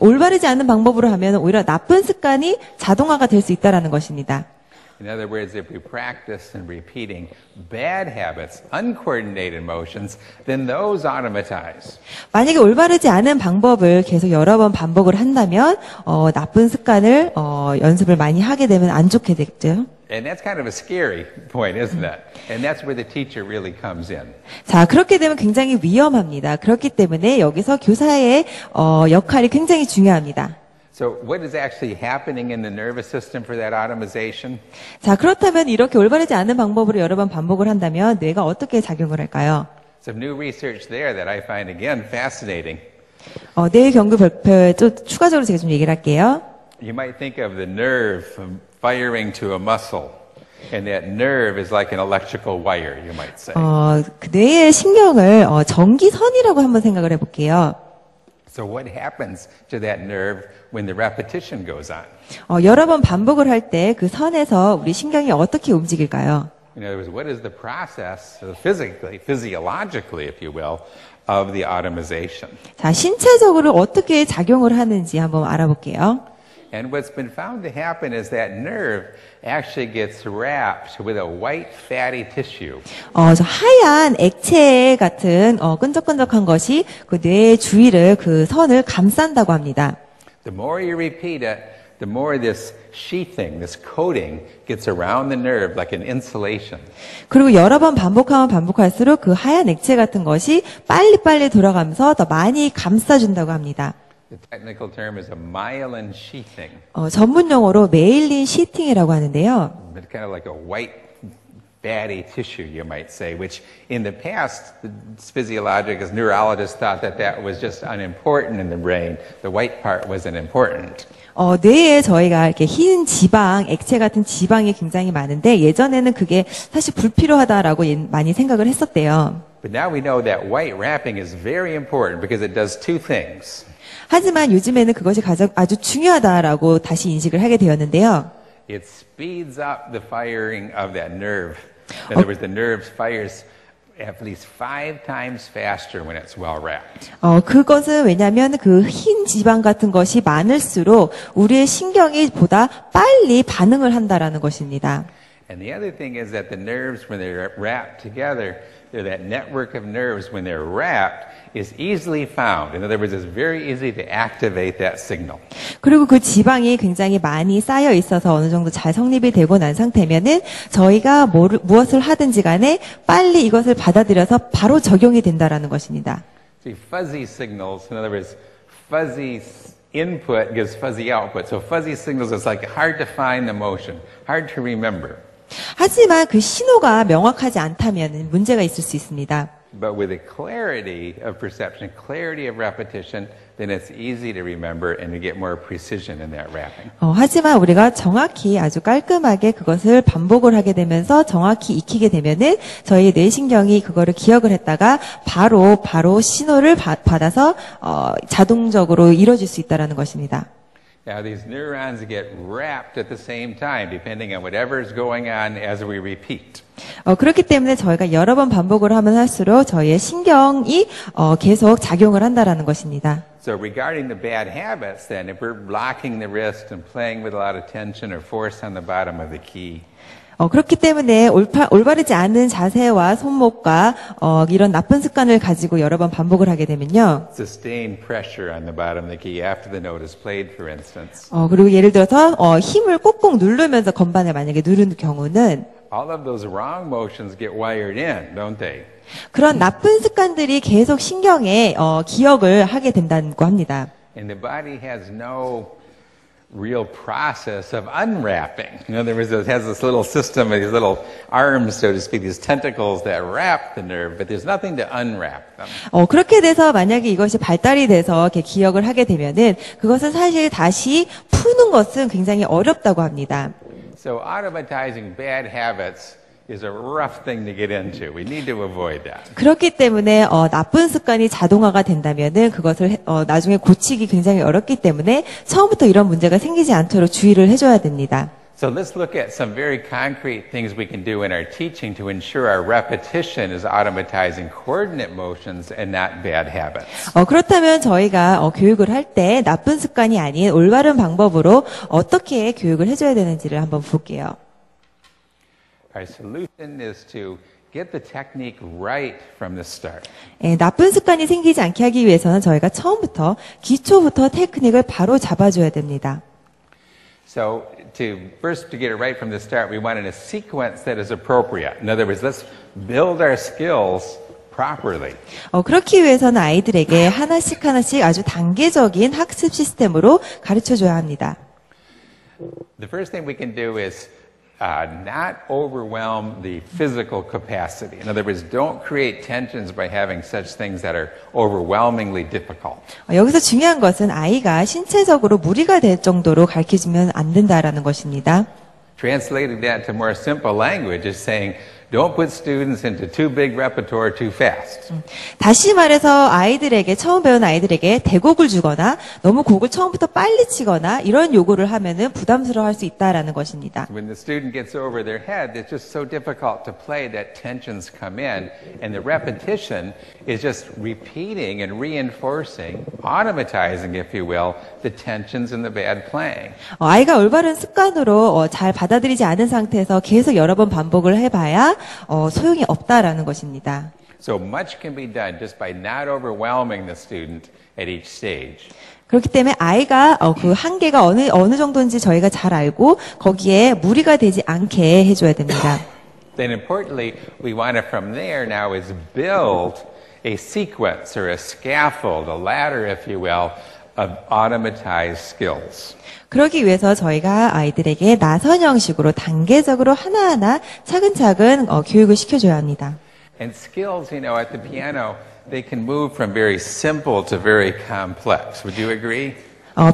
올바르지 않은 방법으로 하면 오히려 나쁜 습관이 자동화가 될 수 있다라는 것입니다. In other words, if we practice and repeating bad habits, uncoordinated motions, then those automatize. 만약에 올바르지 않은 방법을 계속 여러 번 반복을 한다면 나쁜 습관을 연습을 많이 하게 되면 안 좋게 되겠죠. And that's kind of a scary point, isn't it? And that's where the teacher really comes in. 자, 그렇게 되면 굉장히 위험합니다. 그렇기 때문에 여기서 교사의 역할이 굉장히 중요합니다. So what is actually happening in the nervous system for that automation? 자, 그렇다면 이렇게 올바르지 않은 방법으로 여러 번 반복을 한다면 뇌가 어떻게 작용을 할까요? Some new research there that I find again fascinating. 뇌 연구 발표에 또 추가적으로 제가 좀 얘기를 할게요. You might think of the nerve firing to a muscle. And that nerve is like an electrical wire, you might say. 그 뇌의 신경을 전기선이라고 한번 생각을 해볼게요. So what happens to that nerve when the repetition goes on? 여러 번 반복을 할 때 그 선에서 우리 신경이 어떻게 움직일까요? In other words, what is the process, physiologically, if you will, of the automation? 자, 신체적으로 어떻게 작용을 하는지 한번 알아볼게요. And what's been found to happen is that nerve actually gets wrapped with a white fatty tissue. 저 하얀 액체 같은 끈적끈적한 것이 그 뇌의 주위를 그 선을 감싼다고 합니다. The more you repeat it, the more this sheathing, this coating gets around the nerve like an insulation. 그리고 여러 번 반복하면 반복할수록 그 하얀 액체 같은 것이 빨리빨리 돌아가면서 더 많이 감싸준다고 합니다. The technical term is a myelin sheathing. 전문 용어로 메일린 시팅이라고 하는데요. It's kind of like a white fatty tissue, you might say, which in the past, the physiologists, neurologists thought that that was just unimportant in the brain. The white part wasn't important. 뇌에 저희가 이렇게 흰 지방, 액체 같은 지방이 굉장히 많은데 예전에는 그게 사실 불필요하다라고 많이 생각을 했었대요. But now we know that white wrapping is very important because it does two things. 하지만 요즘에는 그것이 아주 중요하다라고 다시 인식을 하게 되었는데요. It speeds up the firing of that nerve. In other words, the nerve fires at least 5 times faster when it's well wrapped. 그것은 왜냐하면 그 흰 지방 같은 것이 많을수록 우리의 신경이 보다 빨리 반응을 한다라는 것입니다. And the other thing is that the nerves, when they're wrapped together, that network of nerves, when they're wrapped, is easily found. In other words, it's very easy to activate that signal. 그리고 그 지방이 굉장히 많이 쌓여 있어서 어느 정도 잘 성립이 되고 난 상태면은 저희가 무엇을 하든지 간에 빨리 이것을 받아들여서 바로 적용이 된다라는 것입니다. See, fuzzy signals, in other words, fuzzy input gives fuzzy output. So fuzzy signals is like hard to find the motion, hard to remember. 하지만 그 신호가 명확하지 않다면 문제가 있을 수 있습니다. But with a clarity of perception, clarity of repetition, then it's easy to remember and to get more precision in that wrapping. 하지만 우리가 정확히 아주 깔끔하게 그것을 반복을 하게 되면서 정확히 익히게 되면은 저희 뇌신경이 그거를 기억을 했다가 바로 신호를 받아서 자동적으로 이루어질 수 있다라는 것입니다. Now these neurons get wrapped at the same time, depending on whatever is going on as we repeat. 그렇기 때문에 저희가 여러 번 반복을 하면 할수록 저희의 신경이 계속 작용을 한다라는 것입니다. So regarding the bad habits, then, if we're blocking the wrist and playing with a lot of tension or force on the bottom of the key, 그렇기 때문에 올바르지 않은 자세와 손목과 이런 나쁜 습관을 가지고 여러 번 반복을 하게 되면요. sustained pressure on the bottom of the key after the note is played, for instance. 그리고 예를 들어서 힘을 꾹꾹 누르면서 건반을 만약에 누르는 경우는 All of those wrong motions get wired in, don't they? 그런 나쁜 습관들이 계속 신경에 기억을 하게 된다고 합니다. And the body has no real process of unwrapping. In other words, it has this little system, these little arms, so to speak, these tentacles that wrap the nerve, but there's nothing to unwrap them. 그렇게 돼서 만약에 이것이 발달이 돼서 이렇게 기억을 하게 되면은 그것을 사실 다시 푸는 것은 굉장히 어렵다고 합니다. So automatizing bad habits is a rough thing to get into. We need to avoid that. 그렇기 때문에 나쁜 습관이 자동화가 된다면은 그것을 나중에 고치기 굉장히 어렵기 때문에 처음부터 이런 문제가 생기지 않도록 주의를 해줘야 됩니다. So let's look at some very concrete things we can do in our teaching to ensure our repetition is automatizing coordinate motions and not bad habits. 그렇다면 저희가 교육을 할 때 나쁜 습관이 아닌 올바른 방법으로 어떻게 교육을 해줘야 되는지를 한번 볼게요. Our solution is to get the technique right from the start. 나쁜 습관이 생기지 않게 하기 위해서는 저희가 처음부터 기초부터 테크닉을 바로 잡아줘야 됩니다. So first to get it right from the start, we want in a sequence that is appropriate. In other words, let's build our skills properly. 그렇기 위해서는 아이들에게 하나씩 아주 단계적인 학습 시스템으로 가르쳐줘야 합니다. The first thing we can do is not overwhelm the physical capacity. In other words, don't create tensions by having such things that are overwhelmingly difficult. 여기서 중요한 것은 아이가 신체적으로 무리가 될 정도로 가르쳐주면 안 된다라는 것입니다. Translating that to more simple language is saying, don't put students into too big repertoire too fast. 다시 말해서 아이들에게 처음 배우는 아이들에게 대곡을 주거나 너무 곡을 처음부터 빨리 치거나 이런 요구를 하면은 부담스러워할 수 있다라는 것입니다. When the student gets over their head, it's just so difficult to play that tensions come in, and the repetition is just repeating and reinforcing, automatizing, if you will, the tensions in the bad playing. 아이가 올바른 습관으로 잘 받아들이지 않은 상태에서 계속 여러 번 반복을 해봐야 소용이 없다라는 것입니다. So much can be done just by not overwhelming the student at each stage. 그렇기 때문에 아이가 그 한계가 어느 정도인지 저희가 잘 알고 거기에 무리가 되지 않게 해줘야 됩니다. Then importantly, we want to from there now is build a sequence or a scaffold, a ladder, if you will, of automatized skills. 그러기 위해서 저희가 아이들에게 나선 형식으로 단계적으로 하나하나 차근차근 교육을 시켜줘야 합니다. And skills, you know, at the piano, they can move from very simple to very complex. Would you agree?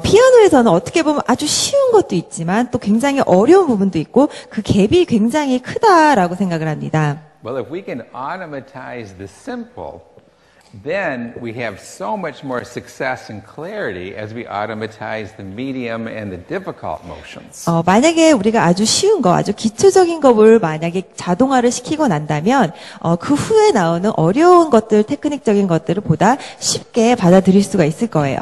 피아노에서는 어떻게 보면 아주 쉬운 것도 있지만 또 굉장히 어려운 부분도 있고 그 갭이 굉장히 크다라고 생각을 합니다. Well, if we can automatize the simple, then we have so much more success and clarity as we automatize the medium and the difficult motions. 만약에 우리가 아주 쉬운 거, 아주 기초적인 것을 만약에 자동화를 시키고 난다면 그 후에 나오는 어려운 것들, 테크닉적인 것들을 보다 쉽게 받아들일 수가 있을 거예요.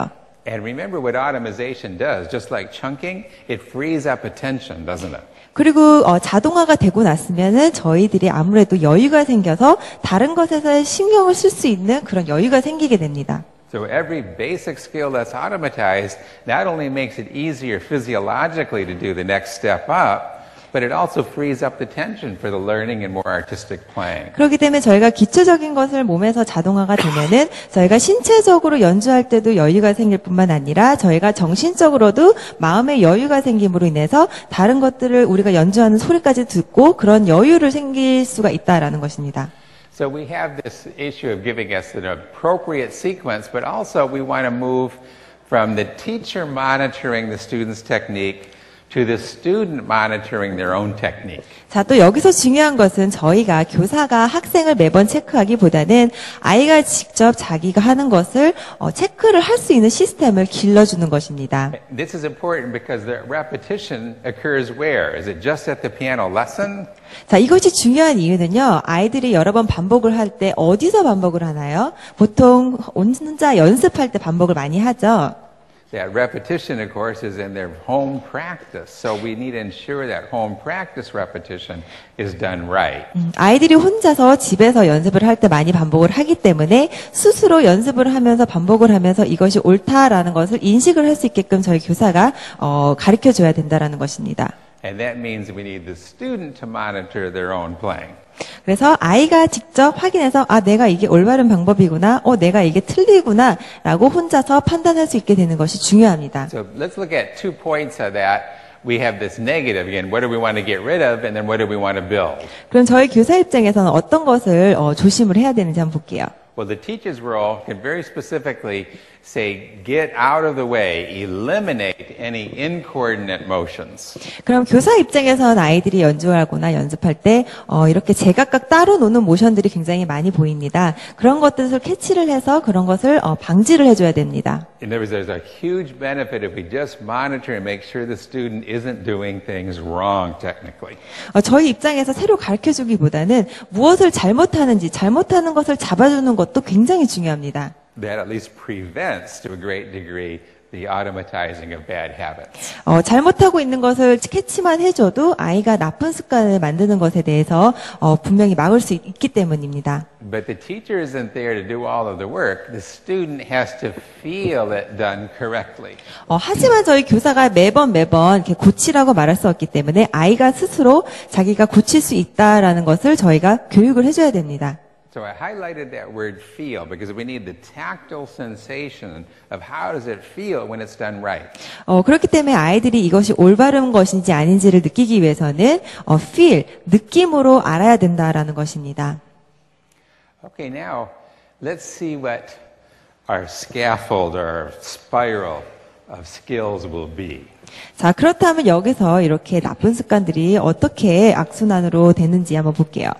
And remember what automation does, just like chunking, it frees up attention, doesn't it? 그리고 자동화가 되고 났으면은 저희들이 아무래도 여유가 생겨서 다른 것에서 신경을 쓸 수 있는 그런 여유가 생기게 됩니다. So every basic skill that's automatized not only makes it easier physiologically to do the next step up, but it also frees up the tension for the learning and more artistic playing. 그렇기 때문에 저희가 기초적인 것을 몸에서 자동화가 되면은 저희가 신체적으로 연주할 때도 여유가 생길 뿐만 아니라 저희가 정신적으로도 마음의 여유가 생김으로 인해서 다른 것들을 우리가 연주하는 소리까지 듣고 그런 여유를 생길 수가 있다라는 것입니다. So we have this issue of giving us an appropriate sequence, but also we want to move from the teacher monitoring the student's technique to the student monitoring their own technique. 자, 또 여기서 중요한 것은 저희가 교사가 학생을 매번 체크하기보다는 아이가 직접 자기가 하는 것을 체크를 할 수 있는 시스템을 길러주는 것입니다. This is important because the repetition occurs where? Is it just at the piano lesson? 자, 이것이 중요한 이유는요, 아이들이 여러 번 반복을 할 때 어디서 반복을 하나요? 보통 혼자 연습할 때 반복을 많이 하죠. That repetition, of course, is in their home practice. So we need to ensure that home practice repetition is done right. 아이들이 혼자서 집에서 연습을 할 때 많이 반복을 하기 때문에 스스로 연습을 하면서 반복을 하면서 이것이 옳다라는 것을 인식을 할 수 있게끔 저희 교사가 가르쳐줘야 된다라는 것입니다. And that means we need the student to monitor their own playing. 그래서 아이가 직접 확인해서 아 내가 이게 올바른 방법이구나, 내가 이게 틀리구나라고 혼자서 판단할 수 있게 되는 것이 중요합니다. So let's look at 2 points of that. We have this negative again. What do we want to get rid of, and then what do we want to build? 그럼 저희 교사 입장에서는 어떤 것을 조심을 해야 되는지 한번 볼게요. Well, the teacher's role can very specifically say, get out of the way, eliminate any incoordinate motions. 그럼 교사 입장에서는 아이들이 연주하거나 연습할 때 이렇게 제각각 따로 노는 모션들이 굉장히 많이 보입니다. 그런 것들을 캐치를 해서 그런 것을 방지를 해줘야 됩니다. In other words, there's a huge benefit if we just monitor and make sure the student isn't doing things wrong technically. 저희 입장에서 새로 가르쳐주기보다는 무엇을 잘못하는지 잘못하는 것을 잡아주는 것도 굉장히 중요합니다. That at least prevents, to a great degree, the automatizing of bad habits. 잘못하고 있는 것을 캐치만 해줘도 아이가 나쁜 습관을 만드는 것에 대해서 분명히 막을 수 있기 때문입니다. But the teacher isn't there to do all of the work. The student has to feel it done correctly. 하지만 저희 교사가 매번 이렇게 고치라고 말할 수 없기 때문에 아이가 스스로 자기가 고칠 수 있다라는 것을 저희가 교육을 해줘야 됩니다. So I highlighted that word feel because we need the tactile sensation of how does it feel when it's done right. 그렇기 때문에 아이들이 이것이 올바른 것인지 아닌지를 느끼기 위해서는 feel, 느낌으로 알아야 된다라는 것입니다. Okay, now let's see what our scaffold or our spiral of skills will be. 자, 그렇다면 여기서 이렇게 나쁜 습관들이 어떻게 악순환으로 되는지 한번 볼게요.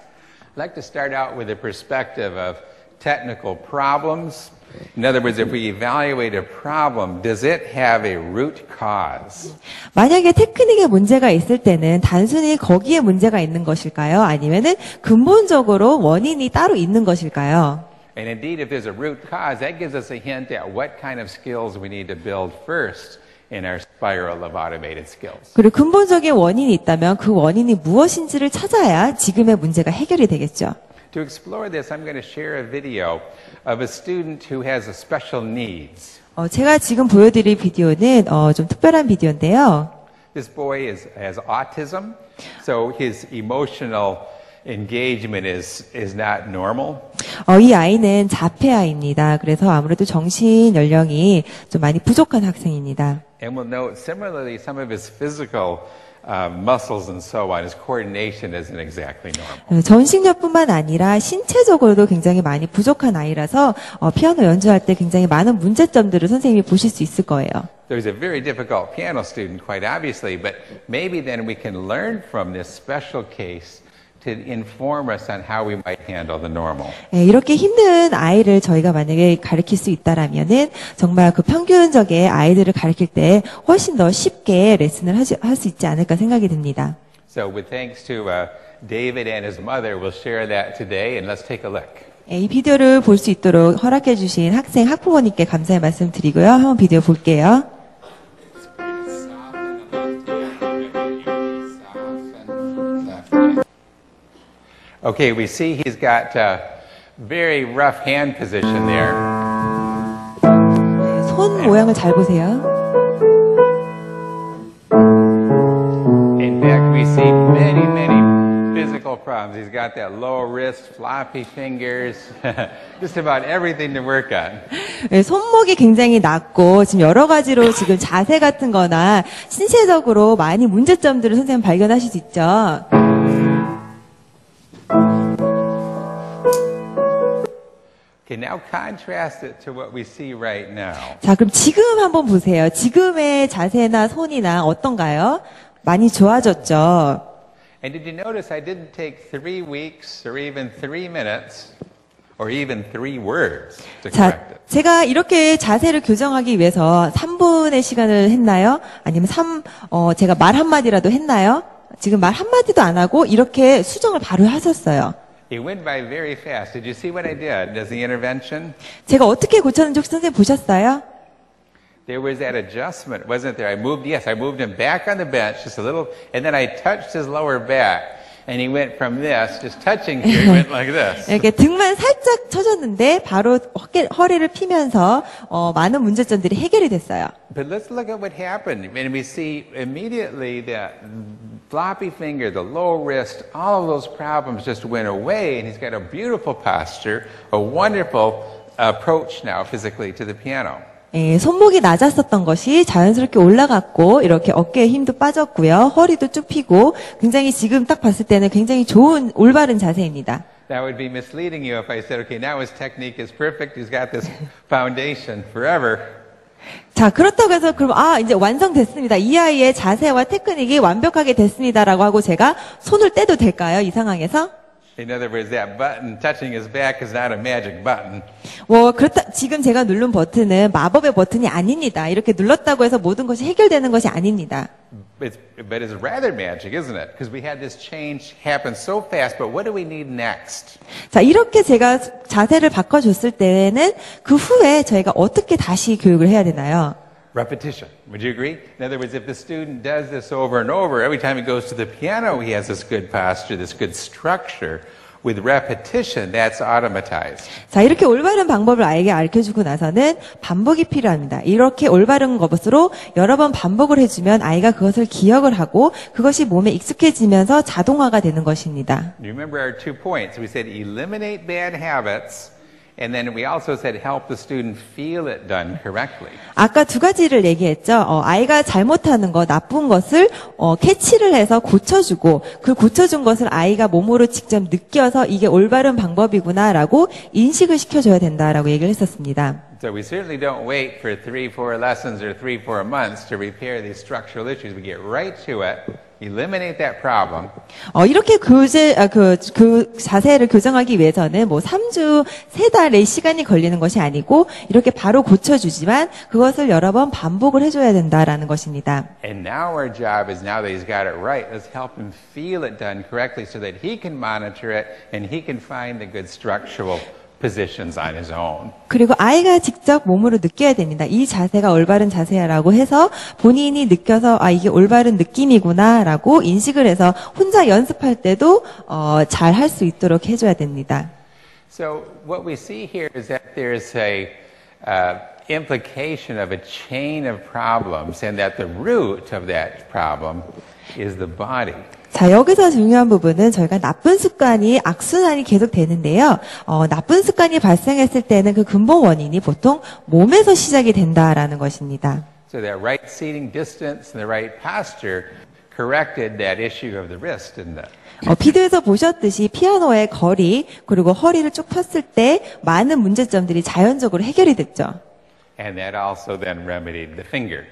I'd like to start out with the perspective of technical problems. In other words, if we evaluate a problem, does it have a root cause? 만약에 테크닉에 문제가 있을 때는 단순히 거기에 문제가 있는 것일까요? 아니면은 근본적으로 원인이 따로 있는 것일까요? And indeed, if there's a root cause, that gives us a hint at what kind of skills we need to build first in our spiral of automated skills. 그리고 근본적인 원인이 있다면 그 원인이 무엇인지를 찾아야 지금의 문제가 해결이 되겠죠. To explore this, I'm going to share a video of a student who has a special needs. 제가 지금 보여드릴 비디오는 좀 특별한 비디오인데요. This boy has autism, so his emotional engagement is not normal. 이 아이는 자폐아입니다. 그래서 아무래도 정신 연령이 좀 많이 부족한 학생입니다. And we'll note similarly some of his physical muscles and so on, his coordination isn't exactly normal. 전신력뿐만 아니라 신체적으로도 굉장히 많이 부족한 아이라서 피아노 연주할 때 굉장히 많은 문제점들을 선생님이 보실 수 있을 거예요. So he's a very difficult piano student, quite obviously, but maybe then we can learn from this special case to inform us on how we might handle the normal. 이렇게 힘든 아이를 저희가 만약에 가르칠 수 있다라면은 정말 그 평균적의 아이들을 가르칠 때 훨씬 더 쉽게 레슨을 할 수 있지 않을까 생각이 듭니다. So with thanks to David and his mother, we'll share that today, and let's take a look. 이 비디오를 볼 수 있도록 허락해 주신 학부모님께 감사의 말씀 드리고요. 한번 비디오 볼게요. Okay, we see he's got a very rough hand position there. 손 모양을 잘 보세요. In fact, we see many physical problems. He's got that low wrist, floppy fingers, just about everything to work on. 손목이 굉장히 낮고 지금 여러 가지로 지금 자세 같은 거나 신체적으로 많이 문제점들을 선생님 발견하실 수 있죠. Okay, now contrast it to what we see right now. 자, 그럼 지금 한번 보세요. 지금의 자세나 손이나 어떤가요? 많이 좋아졌죠? And did you notice I didn't take 3 weeks or even 3 minutes or even 3 words to 자, correct it? 제가 이렇게 자세를 교정하기 위해서 3분의 시간을 했나요? 아니면 제가 말 한마디라도 했나요? 지금 말 한마디도 안 하고 이렇게 수정을 바로 하셨어요. It went by very fast. Did you see what I did as the intervention? 제가 어떻게 고쳤는지 혹시 선생님 보셨어요? There was that adjustment, wasn't there? I moved him back on the bench just a little, and then I touched his lower back, and he went from this, just touching here, he went like this. 이렇게 등만 살짝 쳐줬는데 바로 허리를 피면서 많은 문제점들이 해결이 됐어요. But let's look at what happened. And we see immediately that floppy finger, the low wrist, all of those problems just went away, and he's got a beautiful posture, a wonderful approach now physically to the piano. 손목이 낮았었던 것이 자연스럽게 올라갔고 이렇게 어깨에 힘도 빠졌고요. 허리도 쭉 펴고 굉장히 지금 딱 봤을 때는 굉장히 좋은 올바른 자세입니다. That would be misleading you if I said, okay, now his technique is perfect. He's got this foundation forever. 자, 그렇다고 해서 그럼 이제 완성됐습니다. 이 아이의 자세와 테크닉이 완벽하게 됐습니다라고 하고 제가 손을 떼도 될까요? 이 상황에서? In other words, that button touching his back is not a magic button. 지금 제가 누른 버튼은 마법의 버튼이 아닙니다. 이렇게 눌렀다고 해서 모든 것이 해결되는 것이 아닙니다. But it's rather magic, isn't it? Because we had this change happen so fast, but what do we need next? 자, 이렇게 제가 자세를 바꿔줬을 때는 그 후에 저희가 어떻게 다시 교육을 해야 되나요? Repetition. Would you agree? In other words, if the student does this over and over, every time he goes to the piano, he has this good posture, this good structure. With repetition, that's automatized. 자, 이렇게 올바른 방법을 아이에게 알려주고 나서는 반복이 필요합니다. 이렇게 올바른 것으로 여러 번 반복을 해주면 아이가 그것을 기억을 하고 그것이 몸에 익숙해지면서 자동화가 되는 것입니다. You remember our 2 points. We said eliminate bad habits. And then we also said help the student feel it done correctly. 아까 2가지를 얘기했죠. 아이가 잘못하는 거, 나쁜 것을 캐치를 해서 고쳐주고 그 고쳐준 것을 아이가 몸으로 직접 느껴서 이게 올바른 방법이구나라고 인식을 시켜줘야 된다라고 얘기를 했었습니다. So we certainly don't wait for 3, 4 lessons or 3, 4 months to repair these structural issues. We get right to it. Eliminate that problem. 이렇게 자세를 교정하기 위해서는 3주, 3달의 시간이 걸리는 것이 아니고 이렇게 바로 고쳐주지만 그것을 여러 번 반복을 해줘야 된다라는 것입니다. And now our job is now that he's got it right, let's help him feel it done correctly so that he can monitor it and he can find the good structural positions on his own. 그리고 아이가 직접 몸으로 느껴야 됩니다. 이 자세가 올바른 자세야라고 해서 본인이 느껴서 아 이게 올바른 느낌이구나라고 인식을 해서 혼자 연습할 때도 잘 할 수 있도록 해줘야 됩니다. So what we see here is that there's a implication of a chain of problems and that the root of that problem is the body. 자, 여기서 중요한 부분은 저희가 나쁜 습관이 악순환이 계속 되는데요. 나쁜 습관이 발생했을 때는 그 근본 원인이 보통 몸에서 시작이 된다라는 것입니다. So that right seating distance and the right posture corrected that issue of the wrist, didn't it? 비디오에서 보셨듯이 피아노의 거리 그리고 허리를 쭉 폈을 때 많은 문제점들이 자연적으로 해결이 됐죠. And that also then remedied the finger.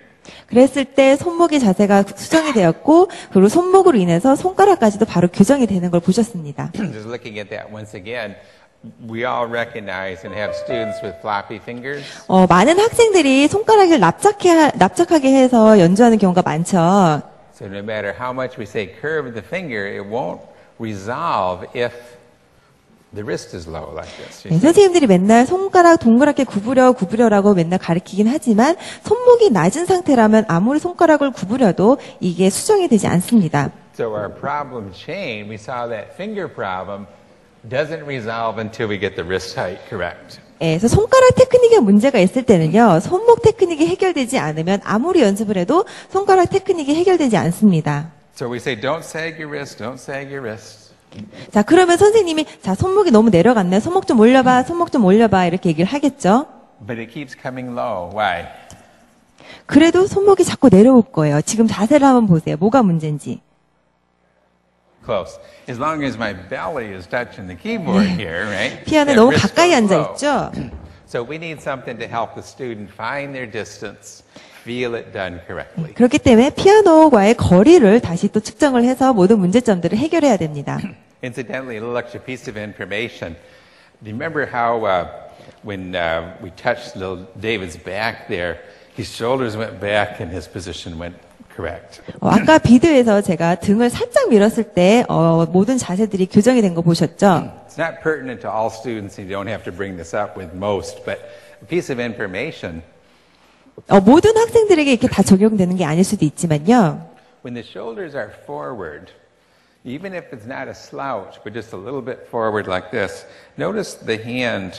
그랬을 때 손목의 자세가 수정이 되었고 그리고 손목으로 인해서 손가락까지도 바로 교정이 되는 걸 보셨습니다. Just looking at that once again, we all recognize and have students with floppy fingers. 많은 학생들이 손가락을 납작하게 해서 연주하는 경우가 많죠. So no matter how much we say curve the finger, it won't resolve if the wrist is low like this. 네, 선생님들이 맨날 손가락 동그랗게 구부려라고 맨날 가르치긴 하지만 손목이 낮은 상태라면 아무리 손가락을 구부려도 이게 수정이 되지 않습니다. So our problem chain, we saw that finger problem doesn't resolve until we get the wrist height correct. 네, 그래서 손가락 테크닉에 문제가 있을 때는요. 손목 테크닉이 해결되지 않으면 아무리 연습을 해도 손가락 테크닉이 해결되지 않습니다. So we say don't sag your wrist, don't sag your wrist. 자, 그러면 선생님이 자, 손목이 너무 내려갔네. 손목 좀 올려봐. 손목 좀 올려봐. 이렇게 얘기를 하겠죠. But it keeps coming low. Why? 그래도 손목이 자꾸 내려올 거예요. 지금 자세를 한번 보세요. 뭐가 문제인지. Close. As long as my belly is touching the keyboard here, right? 피아노에 that 너무 wrist 가까이 goes 앉아 low. 있죠. So we need something to help the student find their distance, feel it done correctly. 그렇기 때문에 피아노와의 거리를 다시 또 측정을 해서 모든 문제점들을 해결해야 됩니다. Incidentally, a little extra piece of information. Do you remember how when we touched little David's back there, his shoulders went back and his position went correct? 아까 비디오에서 제가 등을 살짝 밀었을 때 모든 자세들이 교정이 된 거 보셨죠? It's not pertinent to all students, and you don't have to bring this up with most, but a piece of information. 모든 학생들에게 이렇게 다 적용되는 게 아닐 수도 있지만요. When the shoulders are forward, even if it's not a slouch, but just a little bit forward like this, notice the hand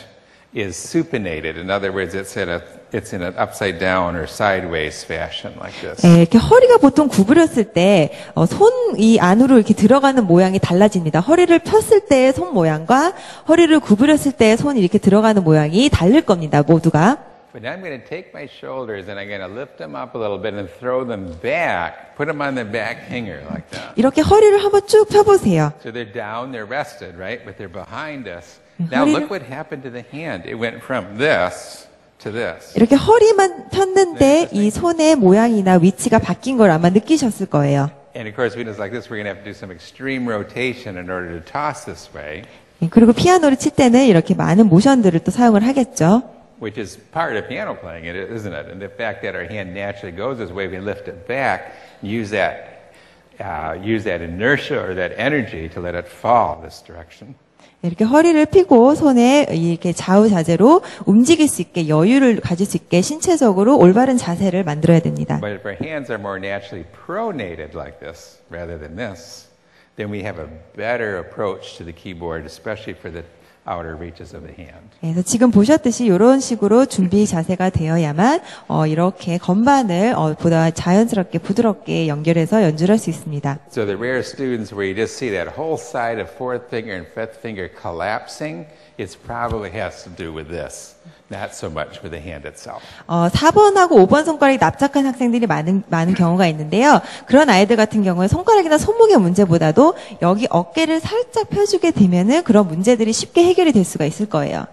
is supinated. In other words, it's in an upside down or sideways fashion like this. 네, 이렇게 허리가 보통 구부렸을 때 손이 안으로 이렇게 들어가는 모양이 달라집니다. 허리를 폈을 때의 손 모양과 허리를 구부렸을 때의 손이 이렇게 들어가는 모양이 다를 겁니다. 모두가. But I'm going to take my shoulders and I'm going to lift them up a little bit and throw them back, put them on the back hanger like that. 이렇게 허리를 한번 쭉 펴보세요. So they're down, they're rested, right? But they're behind us. Now look what happened to the hand. It went from this to this. 이렇게 허리만 폈는데 이 손의 모양이나 위치가 바뀐 걸 아마 느끼셨을 거예요. And of course, when it's like this, we're going to have to do some extreme rotation in order to toss this way, 그리고 피아노를 칠 때는 이렇게 많은 모션들을 또 사용을 하겠죠. which is part of piano playing, isn't it? And the fact that our hand naturally goes this way, we lift it back, use that inertia or that energy to let it fall this direction. 이렇게 허리를 펴고 손에 이렇게 좌우자재로 움직일 수 있게 여유를 가질 수 있게 신체적으로 올바른 자세를 만들어야 됩니다. But if our hands are more naturally pronated like this rather than this, then we have a better approach to the keyboard, especially for the outer reaches of the hand. 그래서 지금 보셨듯이 이런 식으로 준비 자세가 되어야만 이렇게 건반을 보다 자연스럽게 부드럽게 연결해서 연주를 할 수 있습니다. So the rare students where you just see that whole side of fourth finger and fifth finger collapsing, it probably has to do with this, not so much with the hand itself. 4번하고 5번 손가락이 납작한 학생들이 많은 경우가 있는데요. 그런 아이들 같은 경우에 손가락이나 손목의 문제보다도 여기 어깨를 살짝 펴주게 되면은 그런 문제들이 쉽게 해결이 될 수가 있을 거예요.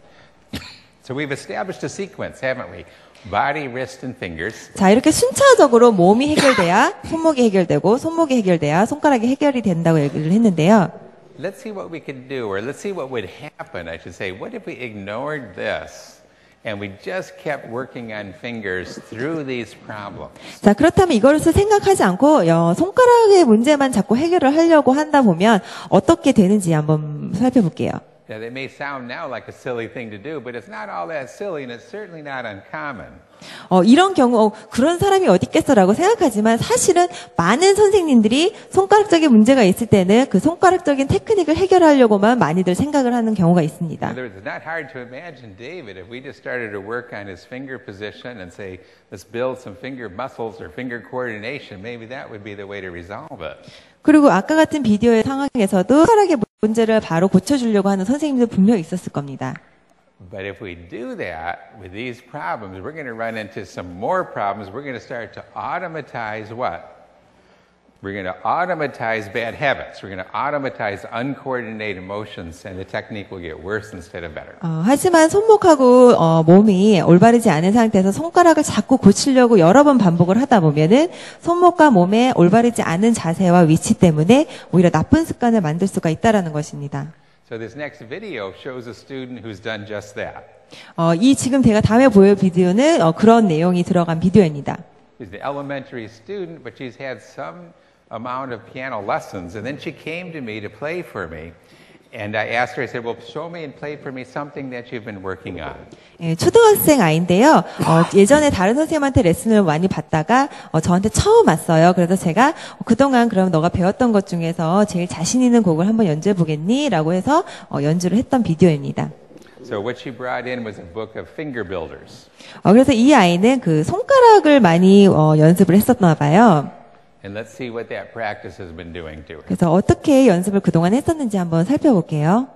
So we've established a sequence, haven't we? Body, wrist, and fingers. 자, 이렇게 순차적으로 몸이 해결돼야 손목이 해결되고 손목이 해결돼야 손가락이 해결이 된다고 얘기를 했는데요. Let's see what we could do, or let's see what would happen, I should say. What if we ignored this and we just kept working on fingers through these problems? 자, 그렇다면 이것을 생각하지 않고 손가락의 문제만 자꾸 해결을 하려고 한다 보면 어떻게 되는지 한번 살펴볼게요. Now, that may sound now like a silly thing to do, but it's not all that silly, and it's certainly not uncommon. 이런 경우 그런 사람이 어디 있겠어라고 생각하지만 사실은 많은 선생님들이 손가락적인 문제가 있을 때는 그 손가락적인 테크닉을 해결하려고만 많이들 생각을 하는 경우가 있습니다. In other words, it's not hard to imagine David if we just started to work on his finger position and say, let's build some finger muscles or finger coordination. Maybe that would be the way to resolve it. 그리고 아까 같은 비디오의 상황에서도 손가락의 문제를 바로 고쳐주려고 하는 선생님도 분명히 있었을 겁니다. But if we do that with these problems, we're going to run into some more problems. We're going to start to automatize what? We're going to automatize bad habits. We're going to automatize uncoordinated motions, and the technique will get worse instead of better. 하지만 손목하고 몸이 올바르지 않은 상태에서 손가락을 자꾸 고치려고 여러 번 반복을 하다 보면은 손목과 몸의 올바르지 않은 자세와 위치 때문에 오히려 나쁜 습관을 만들 수가 있다라는 것입니다. So this next video shows a student who's done just that. 이 지금 제가 다음에 보여줄 비디오는 그런 내용이 들어간 비디오입니다. She's an elementary student, but she's had some amount of piano lessons, and then she came to me to play for me. And I asked her, I said, well, show me and play for me something that you've been working on. 예, 초등학생 아이인데요. 예전에 다른 선생님한테 레슨을 많이 받다가 저한테 처음 왔어요. 그래서 제가 그동안 그럼 너가 배웠던 것 중에서 제일 자신 있는 곡을 한번 연주해 보겠니? 라고 해서 연주를 했던 비디오입니다. So what she brought in was a book of finger builders. 그래서 이 아이는 그 손가락을 많이 연습을 했었나 봐요. And let's see what that practice has been doing to her. 그래서 어떻게 연습을 그동안 했었는지 한번 살펴볼게요.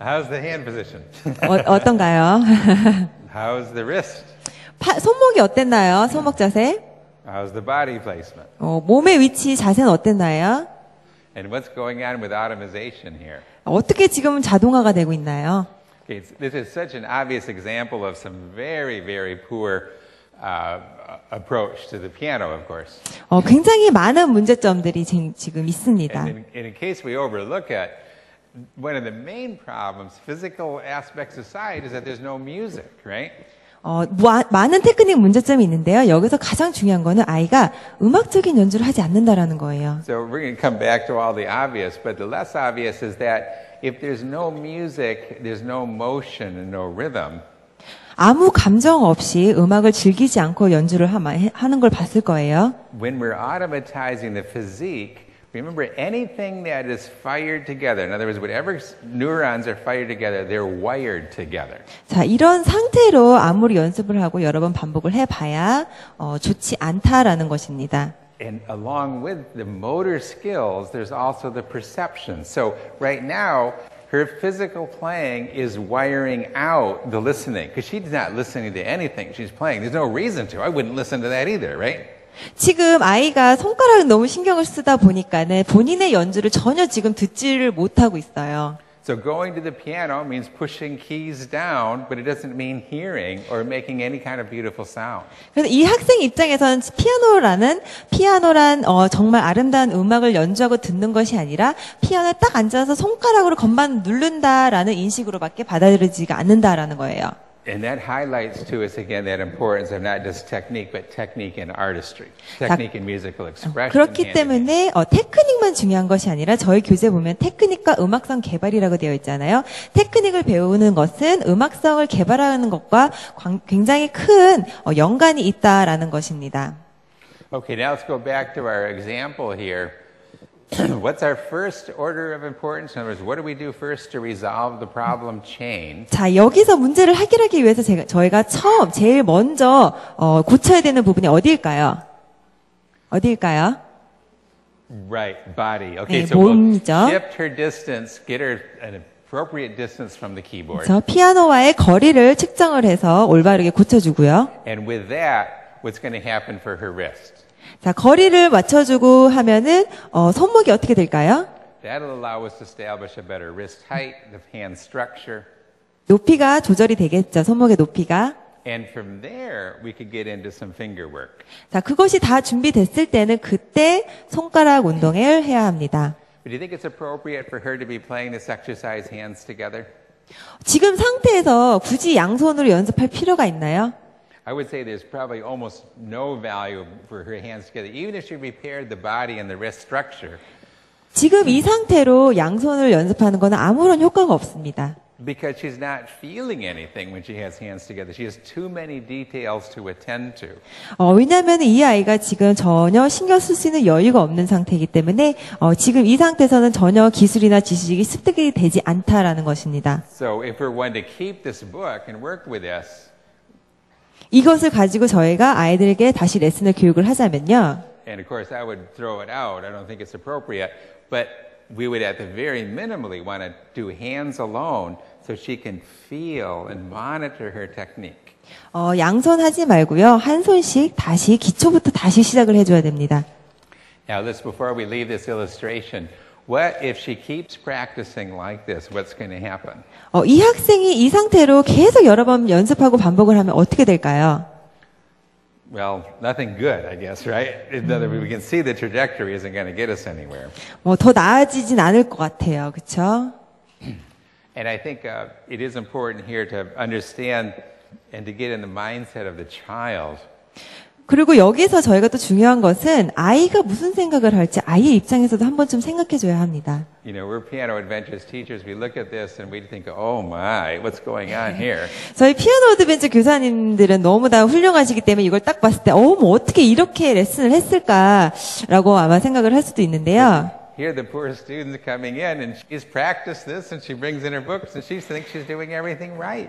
How's the hand position? 어떤가요? How's the wrist? 손목이 어땠나요? 손목 자세? How's the body placement? 몸의 위치 자세는 어땠나요? And what's going on with automation here? 어떻게 지금 자동화가 되고 있나요? Okay, this is such an obvious example of some very, very poor approach to the piano, of course. 굉장히 많은 문제점들이 지금 있습니다. And in case we overlook it, one of the main problems, physical aspects aside, is that there's no music, right? 많은 테크닉 문제점이 있는데요. 여기서 가장 중요한 거는 아이가 음악적인 연주를 하지 않는다라는 거예요. So we're going to come back to all the obvious, but the less obvious is that if there's no music, there's no motion and no rhythm. 아무 감정 없이 음악을 즐기지 않고 연주를 하는 걸 봤을 거예요. When we're automatizing the physique, remember anything that is fired together, in other words, whatever neurons are fired together, they're wired together. 자, 이런 상태로 아무리 연습을 하고 여러 번 반복을 해봐야 좋지 않다라는 것입니다. And along with the motor skills, there's also the perception. So right now, her physical playing is wiring out the listening, because she's not listening to anything she's playing. There's no reason to. I wouldn't listen to that either, right? 지금 아이가 손가락에 너무 신경을 쓰다 보니까는 본인의 연주를 전혀 지금 듣지를 못하고 있어요. So going to the piano means pushing keys down, but it doesn't mean hearing or making any kind of beautiful sound. 그래서 이 학생 입장에서는 피아노란 정말 아름다운 음악을 연주하고 듣는 것이 아니라 피아노에 딱 앉아서 손가락으로 건반 누른다라는 인식으로밖에 받아들이지가 않는다라는 거예요. And that highlights to us again that importance of not just technique, but technique and artistry, technique and musical expression. 그렇기 때문에 테크닉만 중요한 것이 아니라 저희 교재 보면 테크닉과 음악성 개발이라고 되어 있잖아요. 테크닉을 배우는 것은 음악성을 개발하는 것과 굉장히 큰 연관이 있다라는 것입니다. Okay, now let's go back to our example here. What's our first order of importance? In other words, what do we do first to resolve the problem chain? 자, 여기서 문제를 해결하기 위해서 저희가 제일 먼저 고쳐야 되는 부분이 어디일까요? 어디일까요? Right, body. Okay, 네, so we'll 몸이죠. shift her distance, get her an appropriate distance from the keyboard. 그래서 피아노와의 거리를 측정을 해서 올바르게 고쳐주고요. And with that, what's going to happen for her wrist? 자, 거리를 맞춰주고 하면은 손목이 어떻게 될까요? That'll allow us to establish a better wrist height, the hand structure. 높이가 조절이 되겠죠. 손목의 높이가. And from there, we could get into some finger work. 자, 그것이 다 준비됐을 때는 그때 손가락 운동을 해야 합니다. But do you think it's appropriate for her to be playing this exercise hands together? 지금 상태에서 굳이 양손으로 연습할 필요가 있나요? I would say there's probably almost no value for her hands together, even if she repaired the body and the wrist structure. 지금 이 상태로 양손을 연습하는 것은 아무런 효과가 없습니다. Because she's not feeling anything when she has hands together. She has too many details to attend to. 왜냐하면 이 아이가 지금 전혀 신경 쓸 수 있는 여유가 없는 상태이기 때문에 지금 이 상태에서는 전혀 기술이나 지식이 습득이 되지 않다라는 것입니다. So if we're one to keep this book and work with us, 이것을 가지고 저희가 아이들에게 다시 레슨을 교육을 하자면요. and of course I would throw it out. I don't think it's appropriate, but we would at the very minimally want to do hands alone so she can feel and monitor her technique. 양손 하지 말고요. 한 손씩 다시 기초부터 다시 시작을 해줘야 됩니다. Now this, before we leave this illustration, what if she keeps practicing like this? What's going to happen? 이 학생이 이 상태로 계속 여러 번 연습하고 반복을 하면 어떻게 될까요? Well, nothing good, I guess, right? In other words, we can see the trajectory isn't going to get us anywhere. 더 나아지진 않을 것 같아요. 그렇죠? And I think it is important here to understand and to get in the mindset of the child. 그리고 여기서 저희가 또 중요한 것은 아이가 무슨 생각을 할지 아이의 입장에서도 한번 좀 생각해 줘야 합니다. You know, we're piano adventures teachers. We look at this and we think, oh my, what's going on here? 저희 피아노 어드벤처 교사님들은 너무 다 훌륭하시기 때문에 이걸 딱 봤을 때 뭐 어떻게 이렇게 레슨을 했을까라고 아마 생각을 할 수도 있는데요. Here the poor student's coming in and she's practiced this and she brings in her books and she thinks she's doing everything right.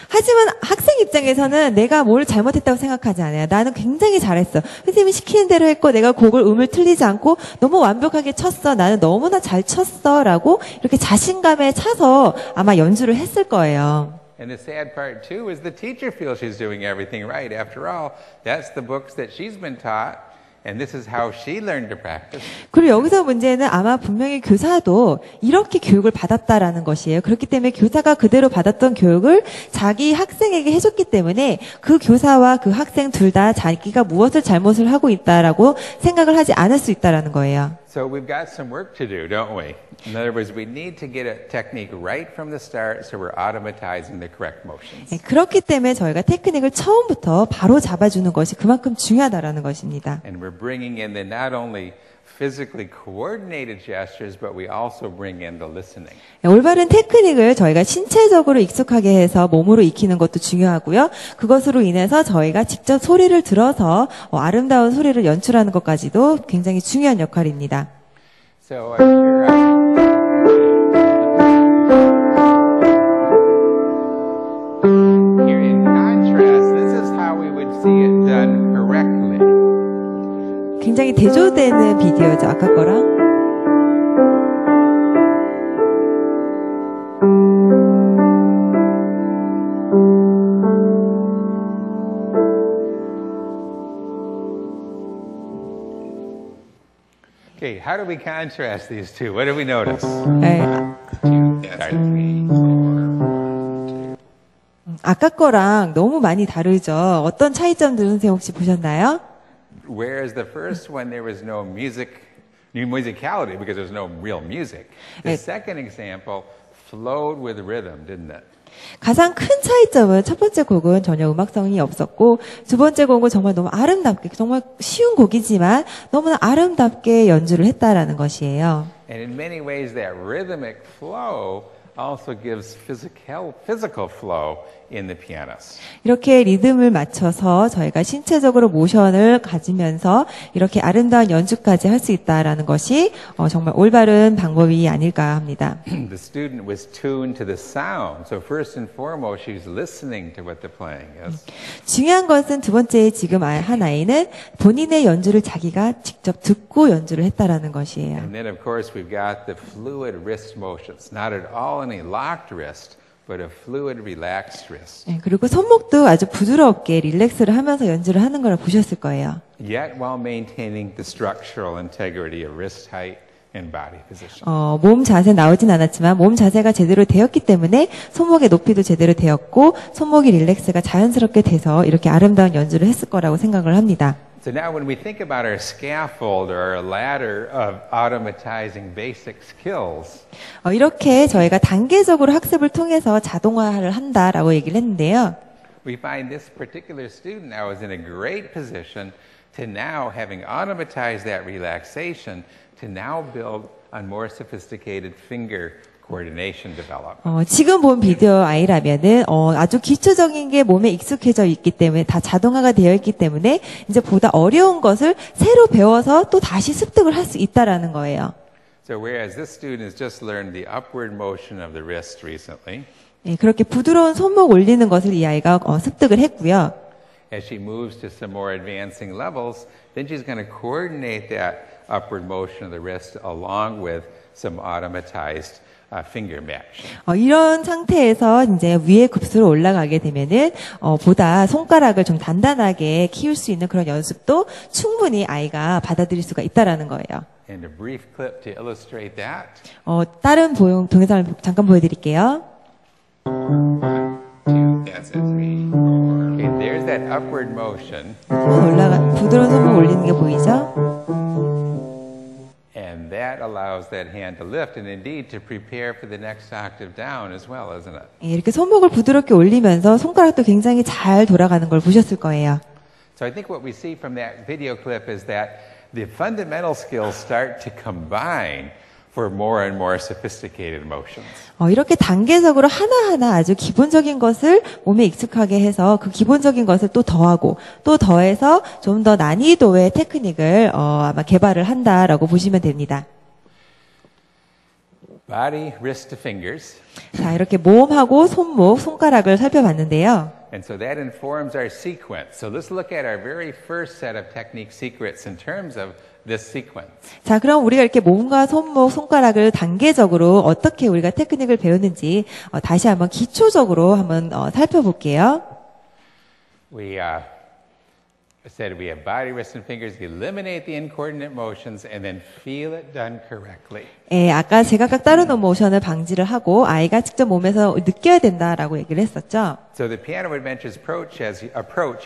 하지만 학생 입장에서는 내가 뭘 잘못했다고 생각하지 않아요. 나는 굉장히 잘했어. 선생님이 시키는 대로 했고 내가 곡을 음을 틀리지 않고 너무 완벽하게 쳤어. 나는 너무나 잘 쳤어. 라고 이렇게 자신감에 차서 아마 연주를 했을 거예요. And the sad part too is the teacher feels she's doing everything right. After all, that's the books that she's been taught. And this is how she learned to practice. 그리고 여기서 문제는 아마 분명히 교사도 이렇게 교육을 받았다라는 것이에요. 그렇기 때문에 교사가 그대로 받았던 교육을 자기 학생에게 해줬기 때문에 그 교사와 그 학생 둘 다 자기가 무엇을 잘못을 하고 있다라고 생각을 하지 않을 수 있다라는 거예요. So we've got some work to do, don't we? In other words, we need to get a technique right from the start so we're automatizing the correct motions. 그렇기 때문에 저희가 테크닉을 처음부터 바로 잡아주는 것이 그만큼 중요하다라는 것입니다. And we're bringing in the not only physically coordinated gestures, but we also bring in the listening. 올바른 테크닉을 저희가 신체적으로 익숙하게 해서 몸으로 익히는 것도 중요하고요. 그것으로 인해서 저희가 직접 소리를 들어서 아름다운 소리를 연출하는 것까지도 굉장히 중요한 역할입니다. So here in contrast, this is how we would see it done correctly. 굉장히 대조되는 비디오죠. 아까 거랑. Okay, how do we contrast these two? What do we notice? 네. 아까 거랑 너무 많이 다르죠. 어떤 차이점들은 선생님 혹시 보셨나요? Whereas the first one, there was no musicality because there's no real music. The second example flowed with rhythm, didn't it? 가장 큰 차이점은 첫 번째 곡은 전혀 음악성이 없었고 두 번째 곡은 정말 너무 아름답게 정말 쉬운 곡이지만 너무나 아름답게 연주를 했다라는 것이에요. And in many ways, that rhythmic flow also gives physical flow in the pianist. 이렇게 리듬을 맞춰서 저희가 신체적으로 모션을 가지면서 이렇게 아름다운 연주까지 할 수 있다라는 것이 정말 올바른 방법이 아닐까 합니다. The student was tuned to the sound. So first and foremost, she's listening to what the playing is. 중요한 것은 두 번째 지금 한 아이는 본인의 연주를 자기가 직접 듣고 연주를 했다라는 것이에요. And then, of course, we've got the fluid wrist motions. Not at all any locked wrist, but a fluid, relaxed wrist. 그리고 손목도 아주 부드럽게 릴렉스를 하면서 연주를 하는 걸 보셨을 거예요. Yet while maintaining the structural integrity of wrist height in body position. 몸 자세 나오진 않았지만 몸 자세가 제대로 되었기 때문에 손목의 높이도 제대로 되었고 손목이 릴렉스가 자연스럽게 돼서 이렇게 아름다운 연주를 했을 거라고 생각을 합니다. So now when we think about our scaffold or our ladder of automatizing basic skills, 이렇게 저희가 단계적으로 학습을 통해서 자동화를 한다라고 얘기를 했는데요. we find this particular student now is in a great position to now, having automatized that relaxation, to now build on more sophisticated finger coordination development. 지금 본 비디오 아이라면은 아주 기초적인 게 몸에 익숙해져 있기 때문에 다 자동화가 되어 있기 때문에 이제 보다 어려운 것을 새로 배워서 또 다시 습득을 할 수 있다라는 거예요. So whereas this student has just learned the upward motion of the wrist recently, 네, 그렇게 부드러운 손목 올리는 것을 이 아이가 습득을 했고요. as she moves to some more advancing levels, then she's going to coordinate that upward motion of the wrist along with some automatized finger match. 이런 상태에서 이제 위에 급수로 올라가게 되면은 보다 손가락을 좀 단단하게 키울 수 있는 그런 연습도 충분히 아이가 받아들일 수가 있다라는 거예요. And a brief clip to illustrate that. 다른 동영상을 잠깐 보여드릴게요. That's it. 3, 4. Okay, there's that upward motion. 부드러운 손목 올리는 게 보이죠? And that allows that hand to lift and indeed to prepare for the next octave down as well, isn't it? 이렇게 손목을 부드럽게 올리면서 손가락도 굉장히 잘 돌아가는 걸 보셨을 거예요. So I think what we see from that video clip is that the fundamental skills start to combine for more and more sophisticated motions. 이렇게 단계적으로 하나하나 아주 기본적인 것을 몸에 익숙하게 해서 그 기본적인 것을 또 더하고 또 더해서 좀 더 난이도의 테크닉을 아마 개발을 한다라고 보시면 됩니다. Body, wrist to fingers. 자, 이렇게 몸하고 손목, 손가락을 살펴봤는데요. And so that informs our sequence. So let's look at our very first set of technique secrets in terms of this sequence. 자, 그럼 우리가 이렇게 몸과 손목, 손가락을 단계적으로 어떻게 우리가 테크닉을 배우는지 다시 한번 기초적으로 한번 살펴볼게요. We said we have body, wrist, and fingers. Eliminate the incoordinate motions and then feel it done correctly. 아까 제각각 따로 놓은 모션을 방지를 하고 아이가 직접 몸에서 느껴야 된다라고 얘기를 했었죠. So the Piano Adventures approach,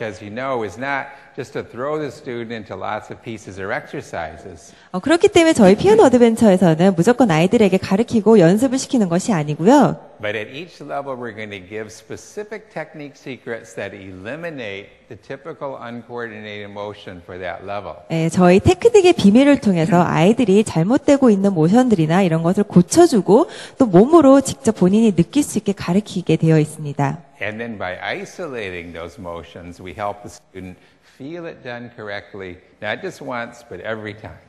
as you know, is not just to throw the student into lots of pieces or exercises. 그렇기 때문에 저희 피아노 어드벤처에서는 무조건 아이들에게 가르치고 연습을 시키는 것이 아니고요. But at each level, we're going to give specific technique secrets that eliminate the typical uncoordinated motion for that level. 저희 테크닉의 비밀을 통해서 아이들이 잘못되고 있는 모션들이나 이런 것을 고쳐주고 또 몸으로 직접 본인이 느낄 수 있게 가르치게 되어 있습니다. And then by isolating those motions, we help the student feel it done correctly, not just once, but every time.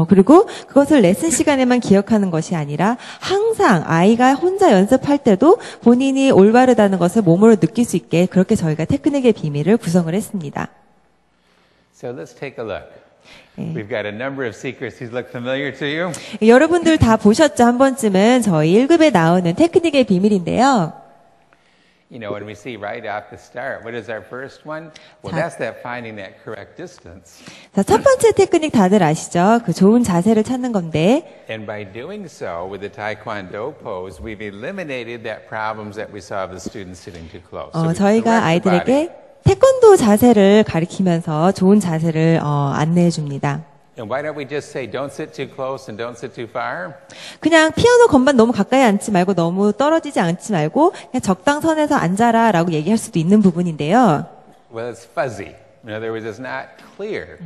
그리고 그것을 레슨 시간에만 기억하는 것이 아니라 항상 아이가 혼자 연습할 때도 본인이 올바르다는 것을 몸으로 느낄 수 있게 그렇게 저희가 테크닉의 비밀을 구성을 했습니다. So let's take a look. We've got a number of secrets. These look familiar to you? 여러분들 다 보셨죠? 한 번쯤은 저희 1급에 나오는 테크닉의 비밀인데요. You know, when we see right off the start, what is our first one? Well, that's that finding that correct distance. 자, 첫 번째 테크닉 다들 아시죠? 그 좋은 자세를 찾는 건데. And by doing so with the Taekwondo pose, we've eliminated that problems that we saw of the students sitting too close. So we 저희가 direct the body. 아이들에게 태권도 자세를 가리키면서 좋은 자세를 안내해 줍니다. And why don't we just say, don't sit too close and don't sit too far? 그냥 피아노 건반 너무 가까이 앉지 말고 너무 떨어지지 않지 말고 그냥 적당선에서 앉아라 라고 얘기할 수도 있는 부분인데요. Well, it's fuzzy. In other words, it's not clear.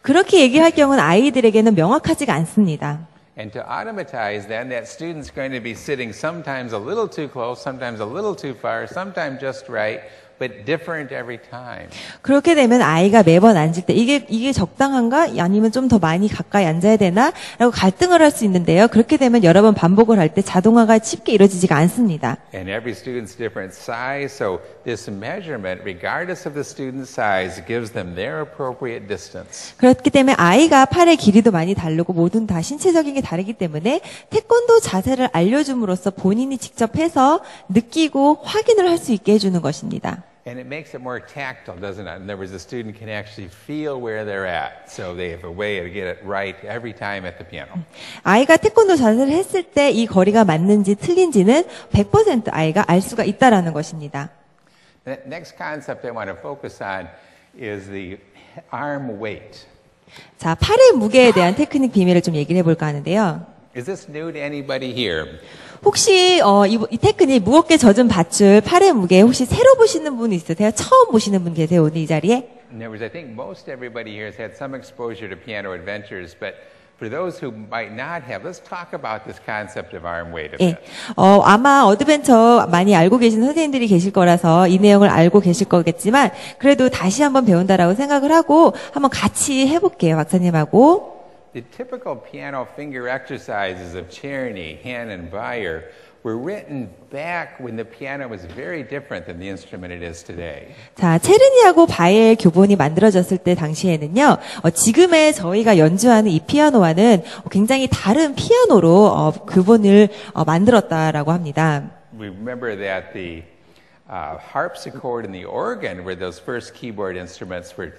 그렇게 얘기할 경우는 아이들에게는 명확하지가 않습니다. And to automatize then, that student's going to be sitting sometimes a little too close, sometimes a little too far, sometimes just right, but different every time. 그렇게 되면 아이가 매번 앉을 때 이게 적당한가? 아니면 좀 더 많이 가까이 앉아야 되나? 라고 갈등을 할 수 있는데요. 그렇게 되면 여러 번 반복을 할 때 자동화가 쉽게 이루어지지가 않습니다. And every student's different size, so this measurement, regardless of the student's size, gives them their appropriate distance. 그렇기 때문에 아이가 팔의 길이도 많이 다르고 모든 다 신체적인 게 다르기 때문에 태권도 자세를 알려줌으로써 본인이 직접 해서 느끼고 확인을 할 수 있게 해주는 것입니다. And it makes it more tactile, doesn't it? In other words, the student can actually feel where they're at. So they have a way to get it right every time at the piano. 아이가 태권도 자세를 했을 때 이 거리가 맞는지 틀린지는 100% 아이가 알 수가 있다라는 것입니다. The next concept I want to focus on is the arm weight. 자, 팔의 무게에 대한 테크닉 비밀을 좀 얘기를 해볼까 하는데요. Is this new to anybody here? 혹시 이 테크닉 무겁게 젖은 밧줄 팔의 무게 혹시 새로 보시는 분 있으세요? 처음 보시는 분 계세요? 오늘 이 자리에? In other words, I think most everybody here has had some exposure to piano adventures, but for those who might not have, let's talk about this concept of arm weight a 예. bit. 아마 어드벤처 많이 알고 계신 선생님들이 계실 거라서 이 내용을 알고 계실 거겠지만 그래도 다시 한번 배운다라고 생각을 하고 한번 같이 해볼게요, 박사님하고. The typical piano finger exercises of Czerny, Han, and Bayer were written back when the piano was very different than the instrument it is today. 자, 체르니하고 바이엘 교본이 만들어졌을 때 당시에는요, 지금의 저희가 연주하는 이 피아노와는 굉장히 다른 피아노로 교본을 만들었다라고 합니다. We remember that the harpsichord and the organ were those first keyboard instruments where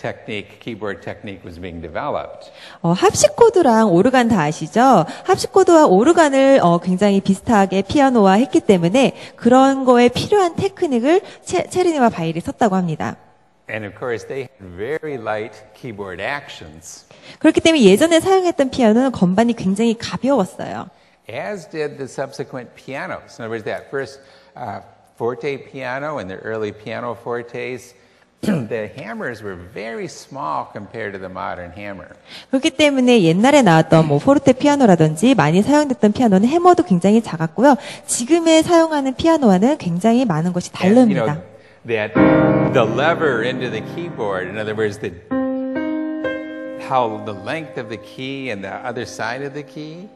keyboard technique was being developed. 합시코드랑 오르간 다 아시죠? 합시코드와 오르간을 굉장히 비슷하게 피아노화 했기 때문에 그런 거에 필요한 테크닉을 체르니와 바이엘이 썼다고 합니다. And of course, they had very light keyboard actions. 그렇기 때문에 예전에 사용했던 피아노는 건반이 굉장히 가벼웠어요. As did the subsequent pianos. In other words, that first forte piano and the early pianofortes, the hammers were very small compared to the modern hammer. 그렇기 때문에 옛날에 나왔던 포르테 피아노라든지 많이 사용됐던 피아노는 해머도 굉장히 작았고요. 지금에 사용하는 피아노와는 굉장히 많은 것이 다릅니다. That the lever into the keyboard, in other words, how the length of the key and the other side of the key.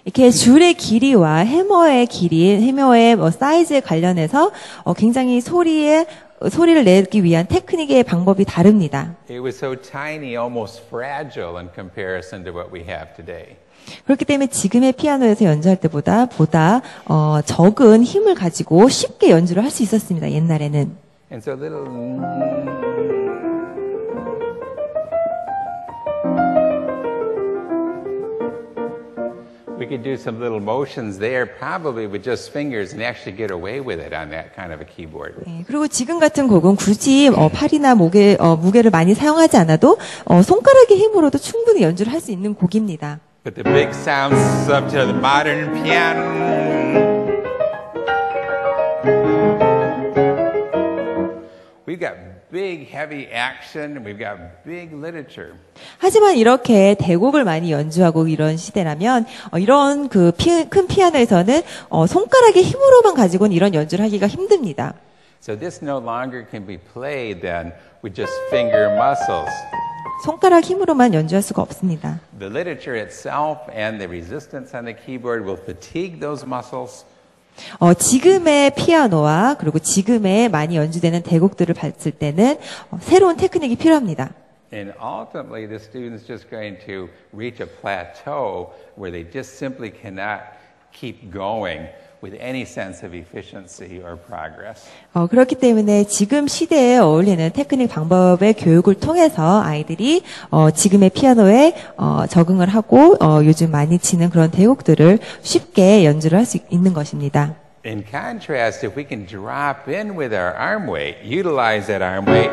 이렇게 줄의 길이와 해머의 길이, 해머의 사이즈에 관련해서 굉장히 소리를 내기 위한 테크닉의 방법이 다릅니다. It was so tiny, almost fragile in comparison to what we have today. 그렇기 때문에 지금의 피아노에서 연주할 때보다 적은 힘을 가지고 쉽게 연주를 할 수 있었습니다. 옛날에는. And so we could do some little motions there, probably with just fingers, and actually get away with it on that kind of a keyboard. 네, 그리고 지금 같은 곡은 굳이 팔이나 무게를 많이 사용하지 않아도 손가락의 힘으로도 충분히 연주를 할 수 있는 곡입니다. But the big sounds up to the modern piano. We've got big, heavy action, and we've got big literature. 하지만 이렇게 대곡을 많이 연주하고 이런 시대라면 이런 큰 피아노에서는 손가락의 힘으로만 가지고는 이런 연주를 하기가 힘듭니다. So this no longer can be played then with just finger muscles. 손가락 힘으로만 연주할 수가 없습니다. The literature itself and the resistance on the keyboard will fatigue those muscles. 지금의 피아노와 그리고 지금의 많이 연주되는 대곡들을 봤을 때는 새로운 테크닉이 필요합니다. And ultimately, the student's just going to reach a plateau where they just simply cannot keep going with any sense of efficiency or progress. 그렇기 때문에 지금 시대에 어울리는 테크닉 방법의 교육을 통해서 아이들이 지금의 피아노에 적응을 하고 요즘 많이 치는 그런 대곡들을 쉽게 연주를 할 수 있는 것입니다. In contrast, if we can drop in with our arm weight, utilize that arm weight,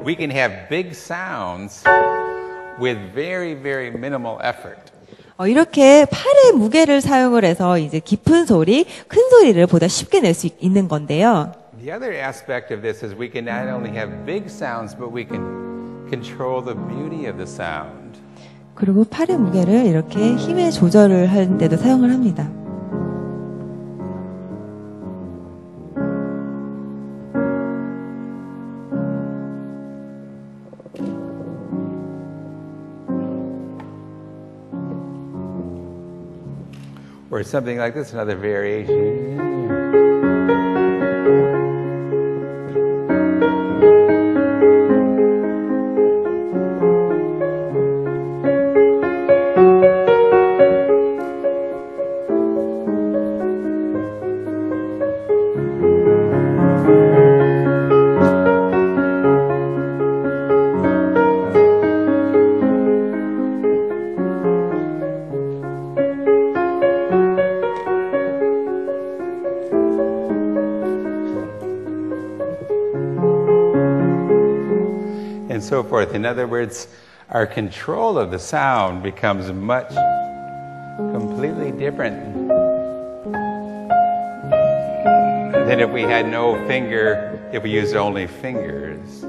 we can have big sounds with very, very minimal effort. 이렇게 팔의 무게를 사용을 해서 이제 깊은 소리, 큰 소리를 보다 쉽게 낼 수 있는 건데요. The other aspect of this is we can not only have big sounds, but we can control the beauty of the sound. 그리고 팔의 무게를 이렇게 힘의 조절을 할 때도 사용을 합니다. Or something like this, another variation. and so forth. In other words, our control of the sound becomes much completely different than if we had no finger, if we used only fingers.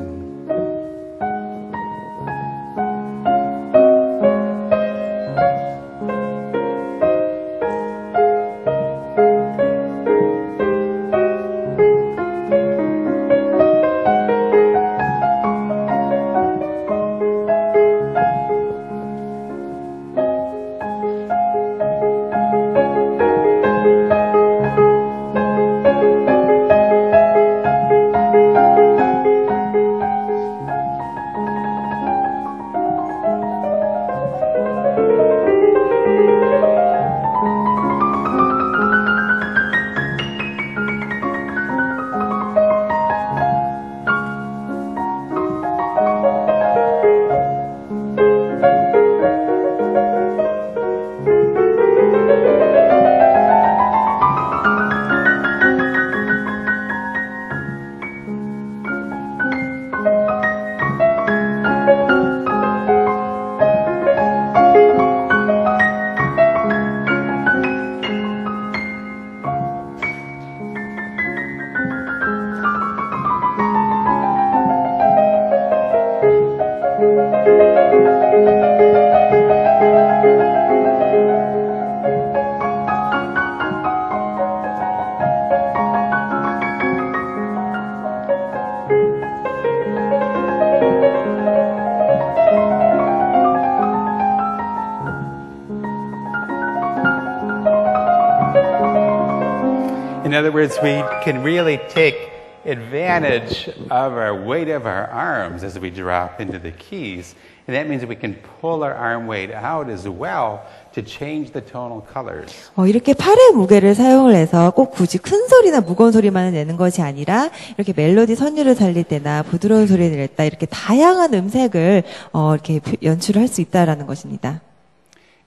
In other words, we can really take advantage of our weight of our arms as we drop into the keys. And that means we can pull our arm weight out as well to change the tonal colors. 이렇게 팔의 무게를 사용을 해서 꼭 굳이 큰 소리나 무거운 소리만 내는 것이 아니라 이렇게 멜로디 선율을 살릴 때나 부드러운 소리를 낼 때 이렇게 다양한 음색을 이렇게 연출을 할 수 있다라는 것입니다.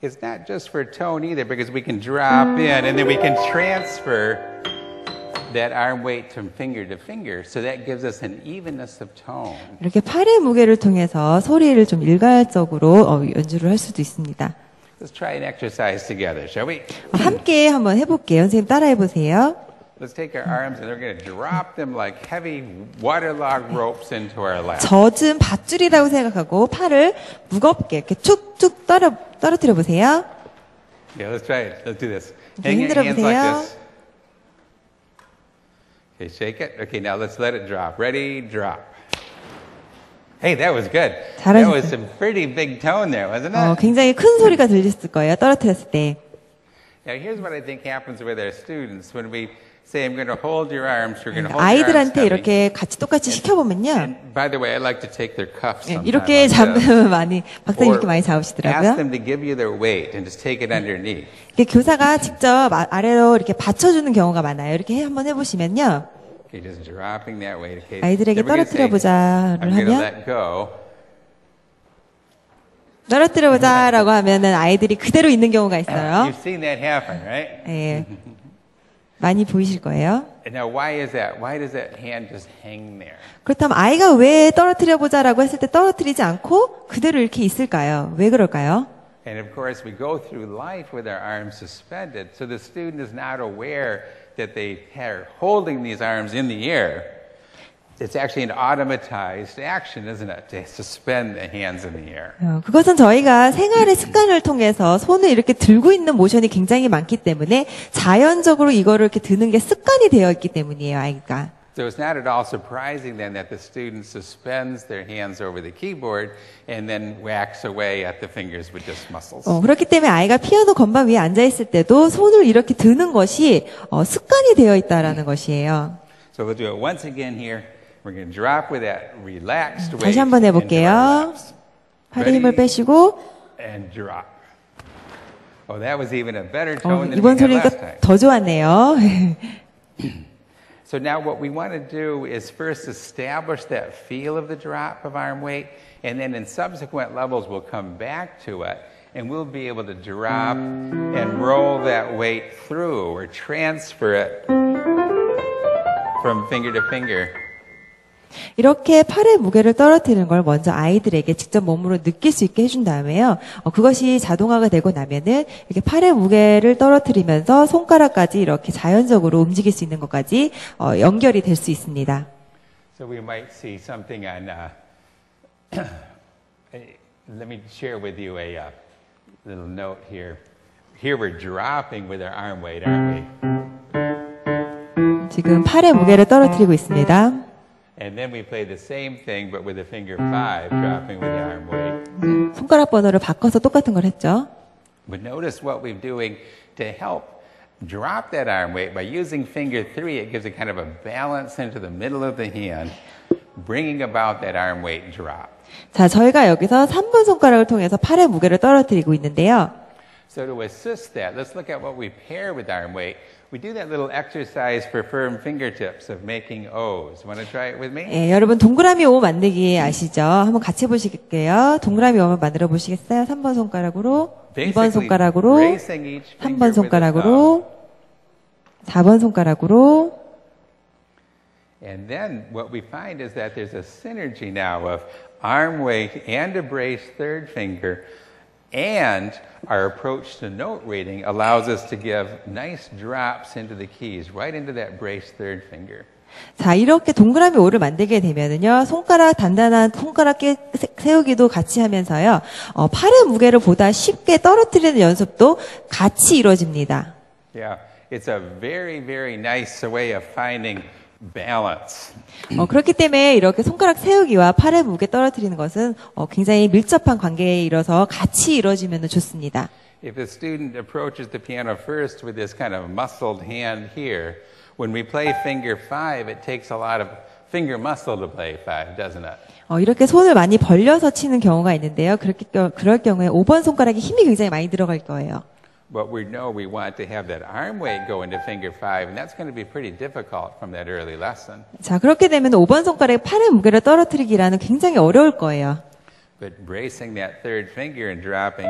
It's not just for tone either, because we can drop in and then we can transfer that arm weight from finger to finger. So that gives us an evenness of tone. 이렇게 팔의 무게를 통해서 소리를 좀 일괄적으로 연주를 할 수도 있습니다. Let's try an exercise together, shall we? 함께 한번 해볼게요. 선생님 따라해 보세요. Let's take our arms and we're going to drop them like heavy waterlogged ropes into our lap. 젖은 밧줄이라고 생각하고 팔을 무겁게 이렇게 툭툭 떨어뜨려 보세요. Yeah, let's try it. Let's do this. 이렇게 Hang your 흔들어 hands like 보세요. this. Okay, shake it. Okay, now let's let it drop. Ready, drop. Hey, that was good. That was some pretty big tone there, wasn't it? 굉장히 큰 소리가 들렸을 거예요. 떨어뜨렸을 때. Now, here's what I think happens with our students when we say, I'm going to hold your arms, you're going to hold your arms. 아이들한테 이렇게 같이 똑같이 시켜보면요. And by the way, I like to take their cuffs sometimes. 이렇게 잡으면 많이, 박사님 이렇게 많이 Ask 잡으시더라고요. them to give you their weight and just take it underneath. 교사가 직접 아래로 이렇게 받쳐주는 경우가 많아요. 이렇게 한번 해보시면요. Okay, just dropping that weight. Okay. 아이들에게 떨어뜨려보자를 I'm going to 하면 let go. 떨어뜨려보자라고 하면은 아이들이 그대로 있는 경우가 있어요. You've seen that happen, right? 예, 많이 보이실 거예요. And now, why is that? Why does that hand just hang there? 그렇다면 아이가 왜 떨어뜨려보자라고 했을 때 떨어뜨리지 않고 그대로 이렇게 있을까요? 왜 그럴까요? And of course, we go through life with our arms suspended, so the student is not aware that they are holding these arms in the air. It's actually an automatized action, isn't it? To suspend the hands in the air. 그것은 저희가 생활의 습관을 통해서 손을 이렇게 들고 있는 모션이 굉장히 많기 때문에 자연적으로 이거를 이렇게 드는 게 습관이 되어 있기 때문이에요, 아이가. So it's not at all surprising then that the student suspends their hands over the keyboard and then whacks away at the fingers with just muscles. 그렇기 때문에 아이가 피아노 건반 위에 앉아 있을 때도 손을 이렇게 드는 것이 습관이 되어 있다라는 것이에요. So we'll do it once again here. We're going to drop with that relaxed weight. 다시 한번 해볼게요. 팔에 힘을 빼시고 and drop. Oh, that was even a better tone than we 이번 had last 소리가 time. 더 좋았네요. So now what we want to do is first establish that feel of the drop of arm weight, and then in subsequent levels we'll come back to it, and we'll be able to drop and roll that weight through or transfer it from finger to finger. 이렇게 팔의 무게를 떨어뜨리는 걸 먼저 아이들에게 직접 몸으로 느낄 수 있게 해준 다음에요. 그것이 자동화가 되고 나면은 이렇게 팔의 무게를 떨어뜨리면서 손가락까지 이렇게 자연적으로 움직일 수 있는 것까지 연결이 될 수 있습니다. So we might see something on, let me share with you a little note here. Here we're dropping with our arm weight, aren't we? 지금 팔의 무게를 떨어뜨리고 있습니다. And then we play the same thing, but with the finger 5, dropping with the arm weight. 손가락 번호를 바꿔서 똑같은 걸 했죠. But notice what we're doing to help drop that arm weight by using finger 3. It gives a kind of a balance into the middle of the hand, bringing about that arm weight drop. 자, 저희가 여기서 3번 손가락을 통해서 팔의 무게를 떨어뜨리고 있는데요. So to assist that, let's look at what we pair with arm weight. We do that little exercise for firm fingertips of making O's. Want to try it with me? 예, 여러분 동그라미 O 만들기 아시죠? 한번 같이 해보실게요. 동그라미 O 만들어 보시겠어요? 3번 손가락으로, 2번 손가락으로, 3번 손가락으로, 4번 손가락으로. And then what we find is that there's a synergy now of arm weight and a brace third finger, and our approach to note reading allows us to give nice drops into the keys, right into that brace third finger. 자, 이렇게 동그라미 O를 만들게 되면은요, 단단한 손가락 세우기도 같이 하면서요, 팔의 무게를 보다 쉽게 떨어뜨리는 연습도 같이 이루어집니다. Yeah, it's a very, very nice way of finding balance. 그렇기 때문에 이렇게 손가락 세우기와 팔의 무게 떨어뜨리는 것은 굉장히 밀접한 관계에 이뤄서 같이 이루어지면 좋습니다. If a student approaches the piano first with this kind of muscled hand here, when we play finger 5, it takes a lot of finger muscle to play 5, doesn't it? 이렇게 손을 많이 벌려서 치는 경우가 있는데요. 그럴 경우에 5번 손가락에 힘이 굉장히 많이 들어갈 거예요. But we know we want to have that arm weight go into finger 5, and that's going to be pretty difficult from that early lesson. 자, 그렇게 되면 5번 손가락에 팔의 무게를 떨어뜨리기라는 굉장히 어려울 거예요. But bracing that third finger and dropping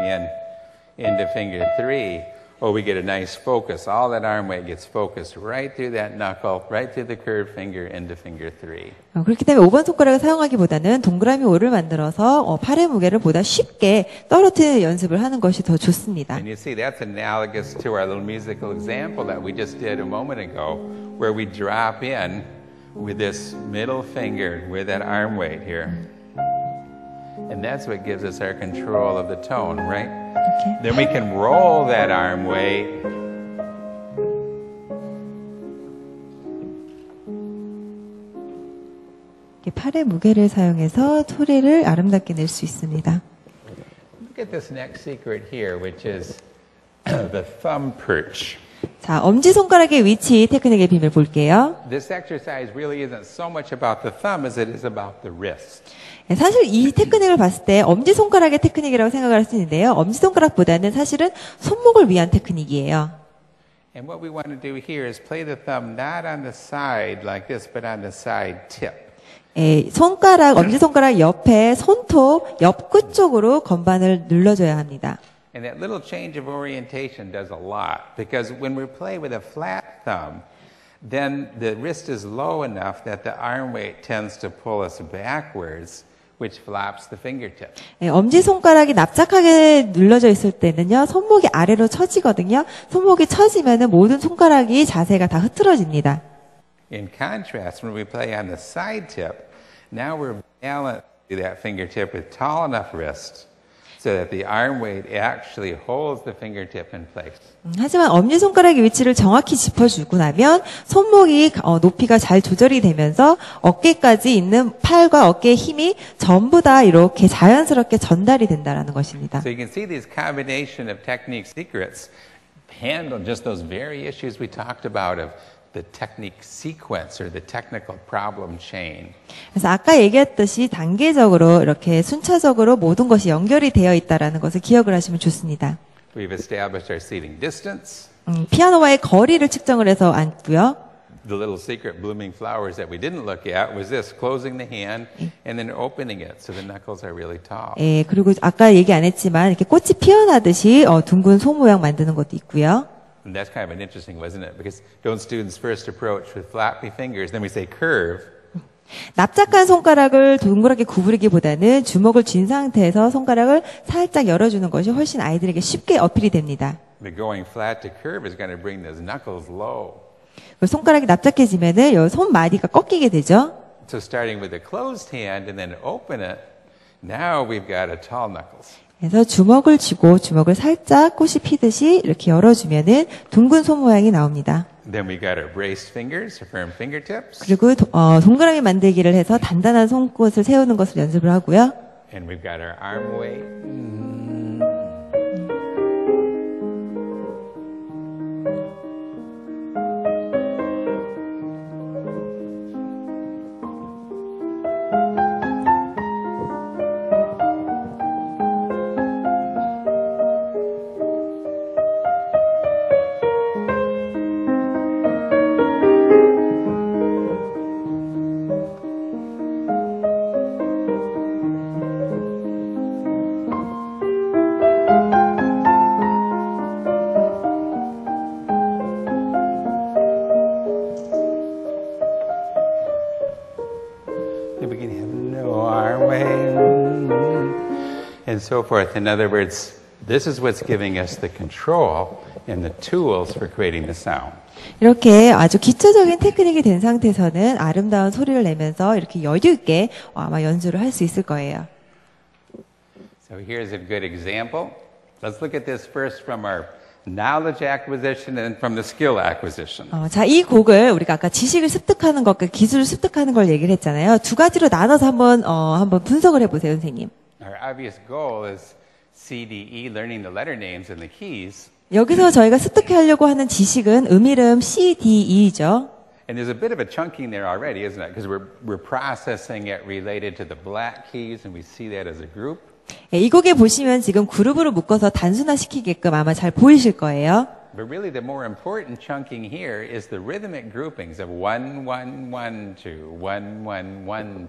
into finger 3, we get a nice focus. All that arm weight gets focused right through that knuckle, right through the curved finger into finger 3. 그렇기 때문에 5번 손가락을 사용하기보다는 동그라미 O를 만들어서 팔의 무게를 보다 쉽게 떨어뜨리는 연습을 하는 것이 더 좋습니다. And you see, that's analogous to our little musical example that we just did a moment ago, where we drop in with this middle finger with that arm weight here. And that's what gives us our control of the tone, right? Okay. Then we can roll that arm weight. 팔의 무게를 사용해서 소리를 아름답게 낼 수 있습니다. Look at this next secret here, which is the thumb perch. 자, 엄지손가락의 위치 테크닉의 비밀 볼게요. This exercise really isn't so much about the thumb as it is about the wrist. 사실 이 테크닉을 봤을 때 엄지손가락의 테크닉이라고 생각을 할 수 있는데요. 엄지손가락보다는 사실은 손목을 위한 테크닉이에요. And what we want to do here is play the thumb not on the side like this, but on the side tip. 엄지손가락 옆에 손톱 옆 끝쪽으로 건반을 눌러줘야 합니다. And that little change of orientation does a lot, because when we play with a flat thumb, then the wrist is low enough that the arm weight tends to pull us backwards, which flops the fingertip. 엄지손가락이 납작하게 눌러져 있을 때는요, 손목이 아래로 처지거든요. 손목이 처지면은 모든 손가락이 자세가 다 흐트러집니다. In contrast, when we play on the side tip, now we're balanced to that fingertip with tall enough wrist so that the arm weight actually holds the fingertip in place. 하지만 엄지손가락의 위치를 정확히 짚어주고 나면 손목이 높이가 잘 조절이 되면서 어깨까지 있는 팔과 어깨의 힘이 전부 다 이렇게 자연스럽게 전달이 된다는 것입니다. So you can see these combination of technique secrets handle just those very issues we talked about of the technique sequence or the technical problem chain. 그래서 아까 얘기했듯이 단계적으로 이렇게 순차적으로 모든 것이 연결이 되어 있다라는 것을 기억을 하시면 좋습니다. We've established our seating distance. 피아노와의 거리를 측정을 해서 앉고요. The little secret blooming flowers that we didn't look at was this, closing the hand and then opening it so the knuckles are really tall. 예, 그리고 아까 얘기 안 했지만 이렇게 꽃이 피어나듯이 둥근 소 모양 만드는 것도 있고요. And that's kind of an interesting, wasn't it? Because don't students first approach with flappy fingers, then we say curve. 납작한 손가락을 동그랗게 구부리기보다는 주먹을 쥔 상태에서 손가락을 살짝 열어주는 것이 훨씬 아이들에게 쉽게 어필이 됩니다. But going flat to curve is going to bring those knuckles low. 손가락이 납작해지면은 이 손마디가 꺾이게 되죠. So starting with a closed hand and then open it, now we've got a tall knuckles. 그래서 주먹을 쥐고 주먹을 살짝 꽃이 피듯이 이렇게 열어주면은 둥근 손 모양이 나옵니다. Then we got our braced fingers, or firm fingertips. 그리고 동그라미 만들기를 해서 단단한 손끝을 세우는 것을 연습을 하고요. And we've got our arm weight. Then we can have no arm weight. And so forth. In other words, this is what's giving us the control and the tools for creating the sound. 이렇게 아주 기초적인 테크닉이 된 상태에서는 아름다운 소리를 내면서 이렇게 여유 있게 아마 연주를 할 수 있을 거예요. So here's a good example. Let's look at this first from our knowledge acquisition and from the skill acquisition. 자, 이 곡을 우리가 아까 지식을 습득하는 것과 기술을 습득하는 걸 얘기를 했잖아요. 두 가지로 나눠서 한번 분석을 해보세요, 선생님. Our obvious goal is CDE, learning the letter names and the keys. 여기서 저희가 습득하려고 하는 지식은 음이름 C, D, E죠. And there's a bit of a chunking there already, isn't it? Because we're processing it related to the black keys, and we see that as a group. 이 곡에 보시면 지금 그룹으로 묶어서 단순화시키게끔 아마 잘 보이실 거예요. But really the more important chunking here is the rhythmic groupings of 1, 1, 1, 2, 1, 1, 1,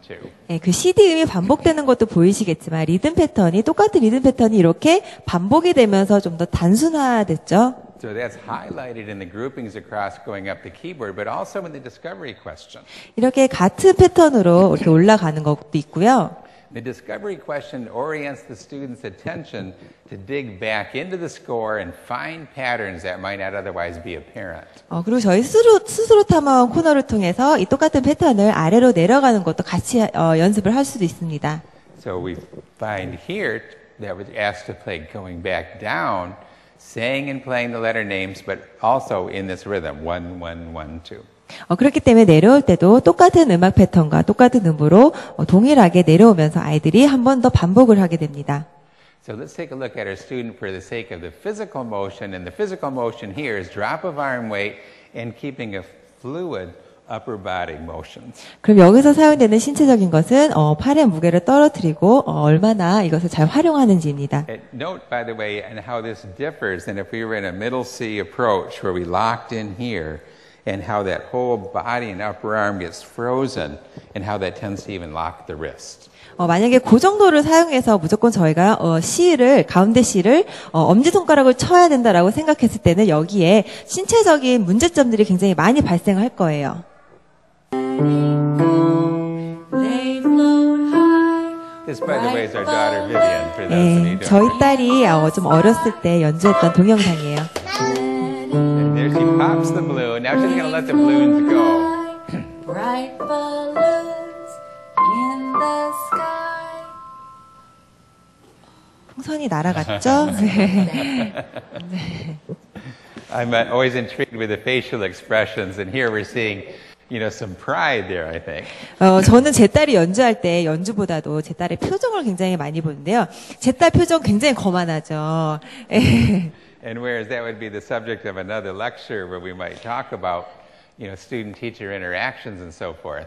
2. 그 CD 음이 반복되는 것도 보이시겠지만 리듬 패턴이 똑같은 리듬 패턴이 이렇게 반복이 되면서 좀 더 단순화됐죠. So that's highlighted in the groupings across going up the keyboard, but also in the discovery question. 이렇게 같은 패턴으로 이렇게 올라가는 것도 있고요. The discovery question orients the student's attention to dig back into the score and find patterns that might not otherwise be apparent. 그리고 저희 스스로 탐험 코너를 통해서 이 똑같은 패턴을 아래로 내려가는 것도 같이 연습을 할 수도 있습니다. So we find here that was asked to play going back down, saying and playing the letter names, but also in this rhythm, 1, 1, 1, 2. 그렇기 때문에 내려올 때도 똑같은 음악 패턴과 똑같은 음으로 동일하게 내려오면서 아이들이 한 번 더 반복을 하게 됩니다. So let's take a look at our student for the sake of the physical motion. And the physical motion here is drop of arm weight and keeping a fluid upper body motions. 그럼 여기서 사용되는 신체적인 것은 팔의 무게를 떨어뜨리고 얼마나 이것을 잘 활용하는지입니다. Note, by the way, and how this differs than if we were in a middle C approach where we locked in here. And how that whole body and upper arm gets frozen, and how that tends to even lock the wrist. 만약에 그 정도를 사용해서 무조건 저희가 가운데 C를 엄지손가락을 쳐야 된다라고 생각했을 때는 여기에 신체적인 문제점들이 굉장히 많이 발생할 거예요. This, by the way, is our daughter Vivian. For those of you who don't 저희 딸이 좀 어렸을 때 연주했던 동영상이에요. There she pops the balloon. Now she's going to let the balloons go. Bright balloons in the sky. 풍선이 날아갔죠? I'm always intrigued with the facial expressions, and here we're seeing, some pride there, I think. 저는 제 딸이 연주할 때 연주보다도 제 딸의 표정을 굉장히 많이 보는데요. 제 딸 표정 굉장히 거만하죠. And whereas that would be the subject of another lecture where we might talk about, student-teacher interactions and so forth.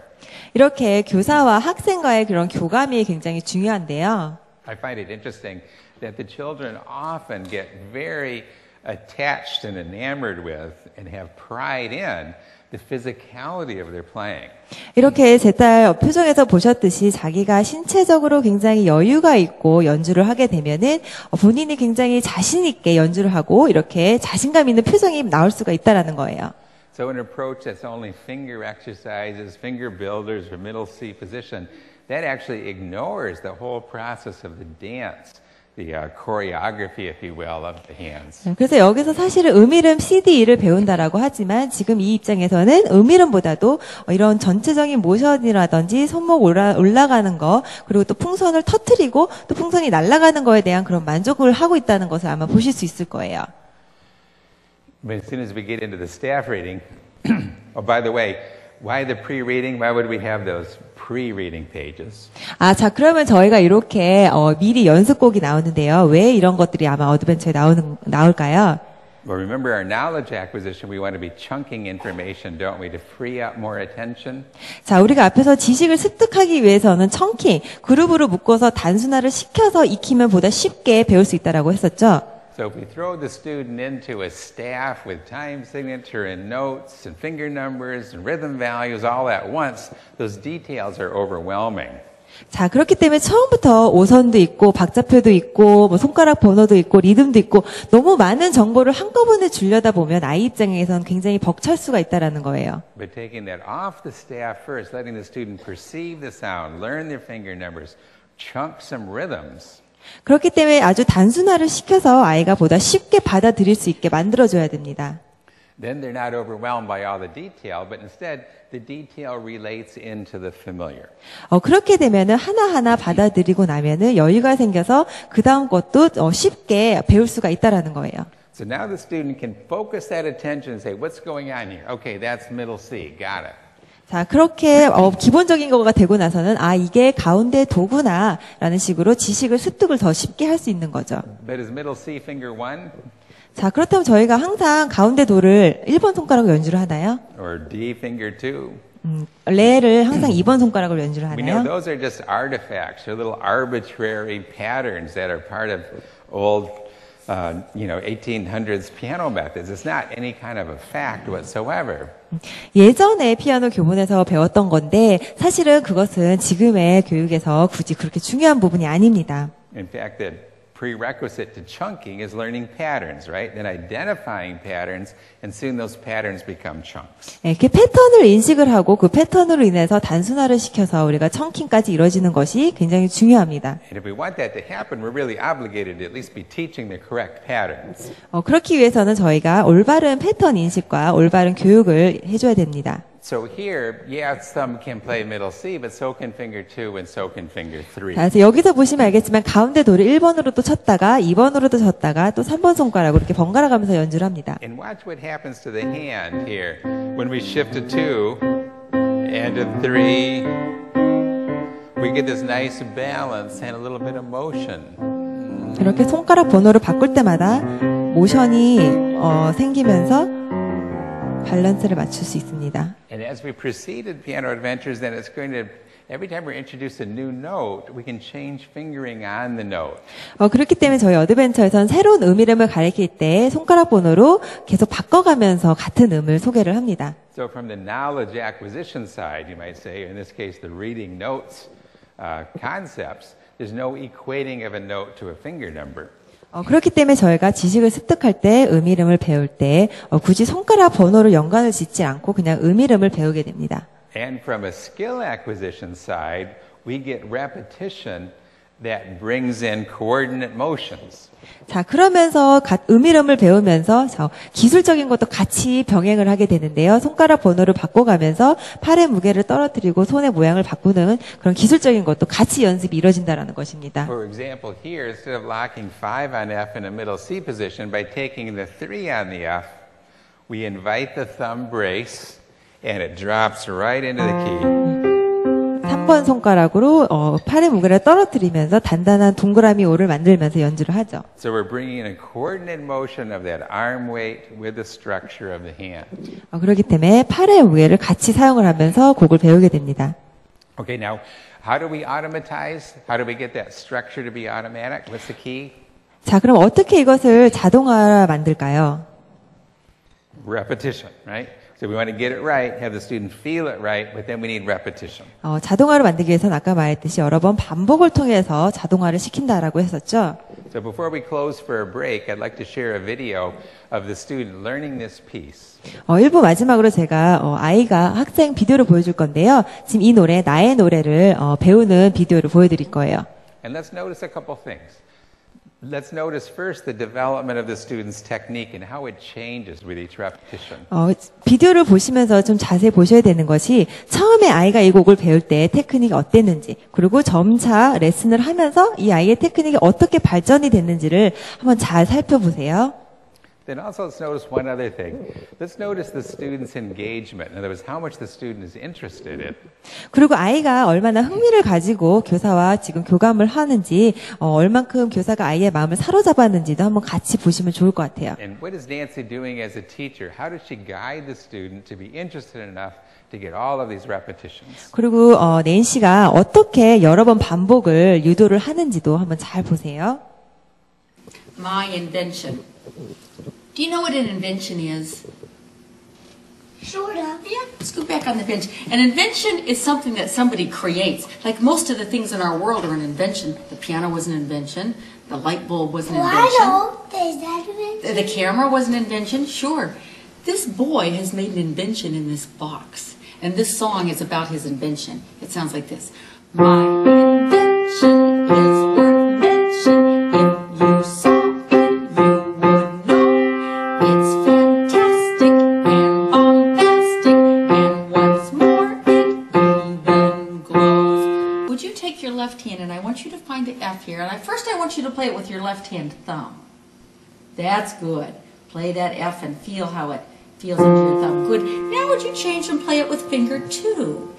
이렇게 교사와 학생과의 그런 교감이 굉장히 중요한데요. I find it interesting that the children often get very attached and enamored with and have pride in the physicality of their playing. 이렇게 제 딸 표정에서 보셨듯이 자기가 신체적으로 굉장히 여유가 있고 연주를 하게 되면은 본인이 굉장히 자신 있게 연주를 하고 이렇게 자신감 있는 표정이 나올 수가 있다라는 거예요. So an approach that's only finger exercises, finger builders, or middle C position, that actually ignores the whole process of the dance, the choreography, if you will, of the hands. 그래서 여기서 사실은 음이름 CDE를 배운다라고 하지만 지금 이 입장에서는 음이름보다도 이런 전체적인 모션이라든지 손목 올라가는 거 그리고 또 풍선을 터트리고 또 풍선이 날아가는 거에 대한 그런 만족을 하고 있다는 것을 아마 보실 수 있을 거예요. But as soon as we get into the staff reading, oh, by the way, why the pre-reading? Why would we have those pre-reading pages? 자, 그러면 저희가 이렇게 미리 연습곡이 나오는데요. 왜 이런 것들이 아마 어드벤처에 나올까요? Well, remember our knowledge acquisition, we want to be chunking information, don't we, to free up more attention? 자, 우리가 앞에서 지식을 습득하기 위해서는 청킹, 그룹으로 묶어서 단순화를 시켜서 익히면 보다 쉽게 배울 수 있다라고 했었죠. So if we throw the student into a staff with time signature and notes and finger numbers and rhythm values all at once, those details are overwhelming. 자, 그렇기 때문에 처음부터 오선도 있고 박자표도 있고 뭐 손가락 번호도 있고 리듬도 있고 너무 많은 정보를 한꺼번에 주려다 보면 아이 입장에서는 굉장히 벅찰 수가 있다라는 거예요. But taking that off the staff first, letting the student perceive the sound, learn their finger numbers, chunk some rhythms. 그렇기 때문에 아주 단순화를 시켜서 아이가 보다 쉽게 받아들일 수 있게 만들어줘야 됩니다. Then they're not overwhelmed by all the detail, but instead the detail relates into the familiar. 그렇게 되면은 하나하나 받아들이고 나면은 여유가 생겨서 그 다음 것도 쉽게 배울 수가 있다라는 거예요. So now the student can focus that attention and say, what's going on here? Okay, that's middle C, got it. 자, 그렇게 기본적인 거가 되고 나서는 이게 가운데 도구나 라는 식으로 지식을 습득을 더 쉽게 할 수 있는 거죠. But is middle C finger 1? 자, 그렇다면 저희가 항상 가운데 도를 1번 손가락으로 연주를 하나요? Or D finger 2? 레를 항상 2번 손가락으로 연주를 We know 하나요? those are just artifacts, or little arbitrary patterns that are part of old 1800s piano methods. It's not any kind of a fact whatsoever. 예전에 피아노 교본에서 배웠던 건데 사실은 그것은 지금의 교육에서 굳이 그렇게 중요한 부분이 아닙니다. In fact, the prerequisite to chunking is learning patterns, right? Then identifying patterns, and soon those patterns become chunks. 이렇게 패턴을 인식을 하고 그 패턴으로 인해서 단순화를 시켜서 우리가 청킹까지 이루어지는 것이 굉장히 중요합니다. And if we want that to happen, we're really obligated to at least be teaching the correct patterns. 그렇기 위해서는 저희가 올바른 패턴 인식과 올바른 교육을 해줘야 됩니다. So here, yeah, some can play middle C, but so can finger 2 and so can finger 3. 그래서 여기서 보시면 알겠지만 가운데 도를 1번으로 또 쳤다가 2번으로 또 쳤다가 또 3번 손가락으로 이렇게 번갈아 가면서 연주를 합니다. And watch what happens to the hand here. When we shift to 2 and to 3, we get this nice balance and a little bit of motion. 이렇게 손가락 번호를 바꿀 때마다 모션이 생기면서 밸런스를 맞출 수 있습니다. And as we proceed in Piano Adventures, then it's going to, every time we introduce a new note, we can change fingering on the note. 그렇기 때문에 저희 어드벤처에서는 새로운 이름을 가리킬 때 손가락 번호로 계속 바꿔가면서 같은 음을 소개를 합니다. So from the knowledge acquisition side, you might say, in this case, the reading notes concepts, there's no equating of a note to a finger number. 그렇기 때문에 저희가 지식을 습득할 때 이름을 배울 때 굳이 손가락 번호로 연관을 짓지 않고 그냥 이름을 배우게 됩니다. And from a skill acquisition side, we get repetition that brings in coordinate motions. 자, 그러면서 이름을 배우면서 기술적인 것도 같이 병행을 하게 되는데요. 손가락 번호를 바꿔가면서 팔의 무게를 떨어뜨리고 손의 모양을 바꾸는 그런 기술적인 것도 같이 연습이 이루어진다는 것입니다. For example, here, instead of locking 5 on F in a middle C position, by taking the 3 on the F, we invite the thumb brace, and it drops right into the key. 3번 손가락으로 팔의 무게를 떨어뜨리면서 단단한 동그라미 오를 만들면서 연주를 하죠. So we're bringing in a coordinated motion of that arm weight with the structure of the hand. 그렇기 때문에 팔의 무게를 같이 사용을 하면서 곡을 배우게 됩니다. Okay, now, how do we automatize? How do we get that structure to be automatic? What's the key? 자, 그럼 어떻게 이것을 자동화 만들까요? Repetition, right? So we want to get it right, have the student feel it right, but then we need repetition. 자동화를 만들기 위해서는 아까 말했듯이 여러 번 반복을 통해서 자동화를 시킨다라고 했었죠. So before we close for a break, I'd like to share a video of the student learning this piece. 1부 마지막으로 제가 아이가 학생 비디오를 보여줄 건데요. 지금 이 노래, 나의 노래를 배우는 비디오를 보여드릴 거예요. And let's notice a couple things. Let's notice first the development of the student's technique and how it changes with each repetition. 비디오를 보시면서 좀 자세히 보셔야 되는 것이 처음에 아이가 이 곡을 배울 때 테크닉이 어땠는지, 그리고 점차 레슨을 하면서 이 아이의 테크닉이 어떻게 발전이 됐는지를 한번 잘 살펴보세요. Then also let's notice one other thing. Let's notice the student's engagement. In other words, how much the student is interested in. 그리고 아이가 얼마나 흥미를 가지고 교사와 지금 교감을 하는지, 얼만큼 교사가 아이의 마음을 사로잡았는지도 한번 같이 보시면 좋을 것 같아요. And what is Nancy doing as a teacher? How does she guide the student to be interested enough to get all of these repetitions? 그리고 낸시가 어떻게 여러 번 반복을 유도를 하는지도 한번 잘 보세요. My invention. Do you know what an invention is? Sort of. Yeah, let's go back on the bench. An invention is something that somebody creates. Like most of the things in our world are an invention. The piano was an invention. The light bulb was an invention. I know. Is that invention? The camera was an invention. Sure. This boy has made an invention in this box. And this song is about his invention. It sounds like this. My invention is worth mention. If you saw it, you would know. It's fantastic and bombastic, and what's more, it even glows. Would you take your left hand, and I want you to find the F here, and first I want you to play it with your left hand thumb. That's good. Play that F and feel how it feels into your thumb. Good. Now would you change and play it with finger 2?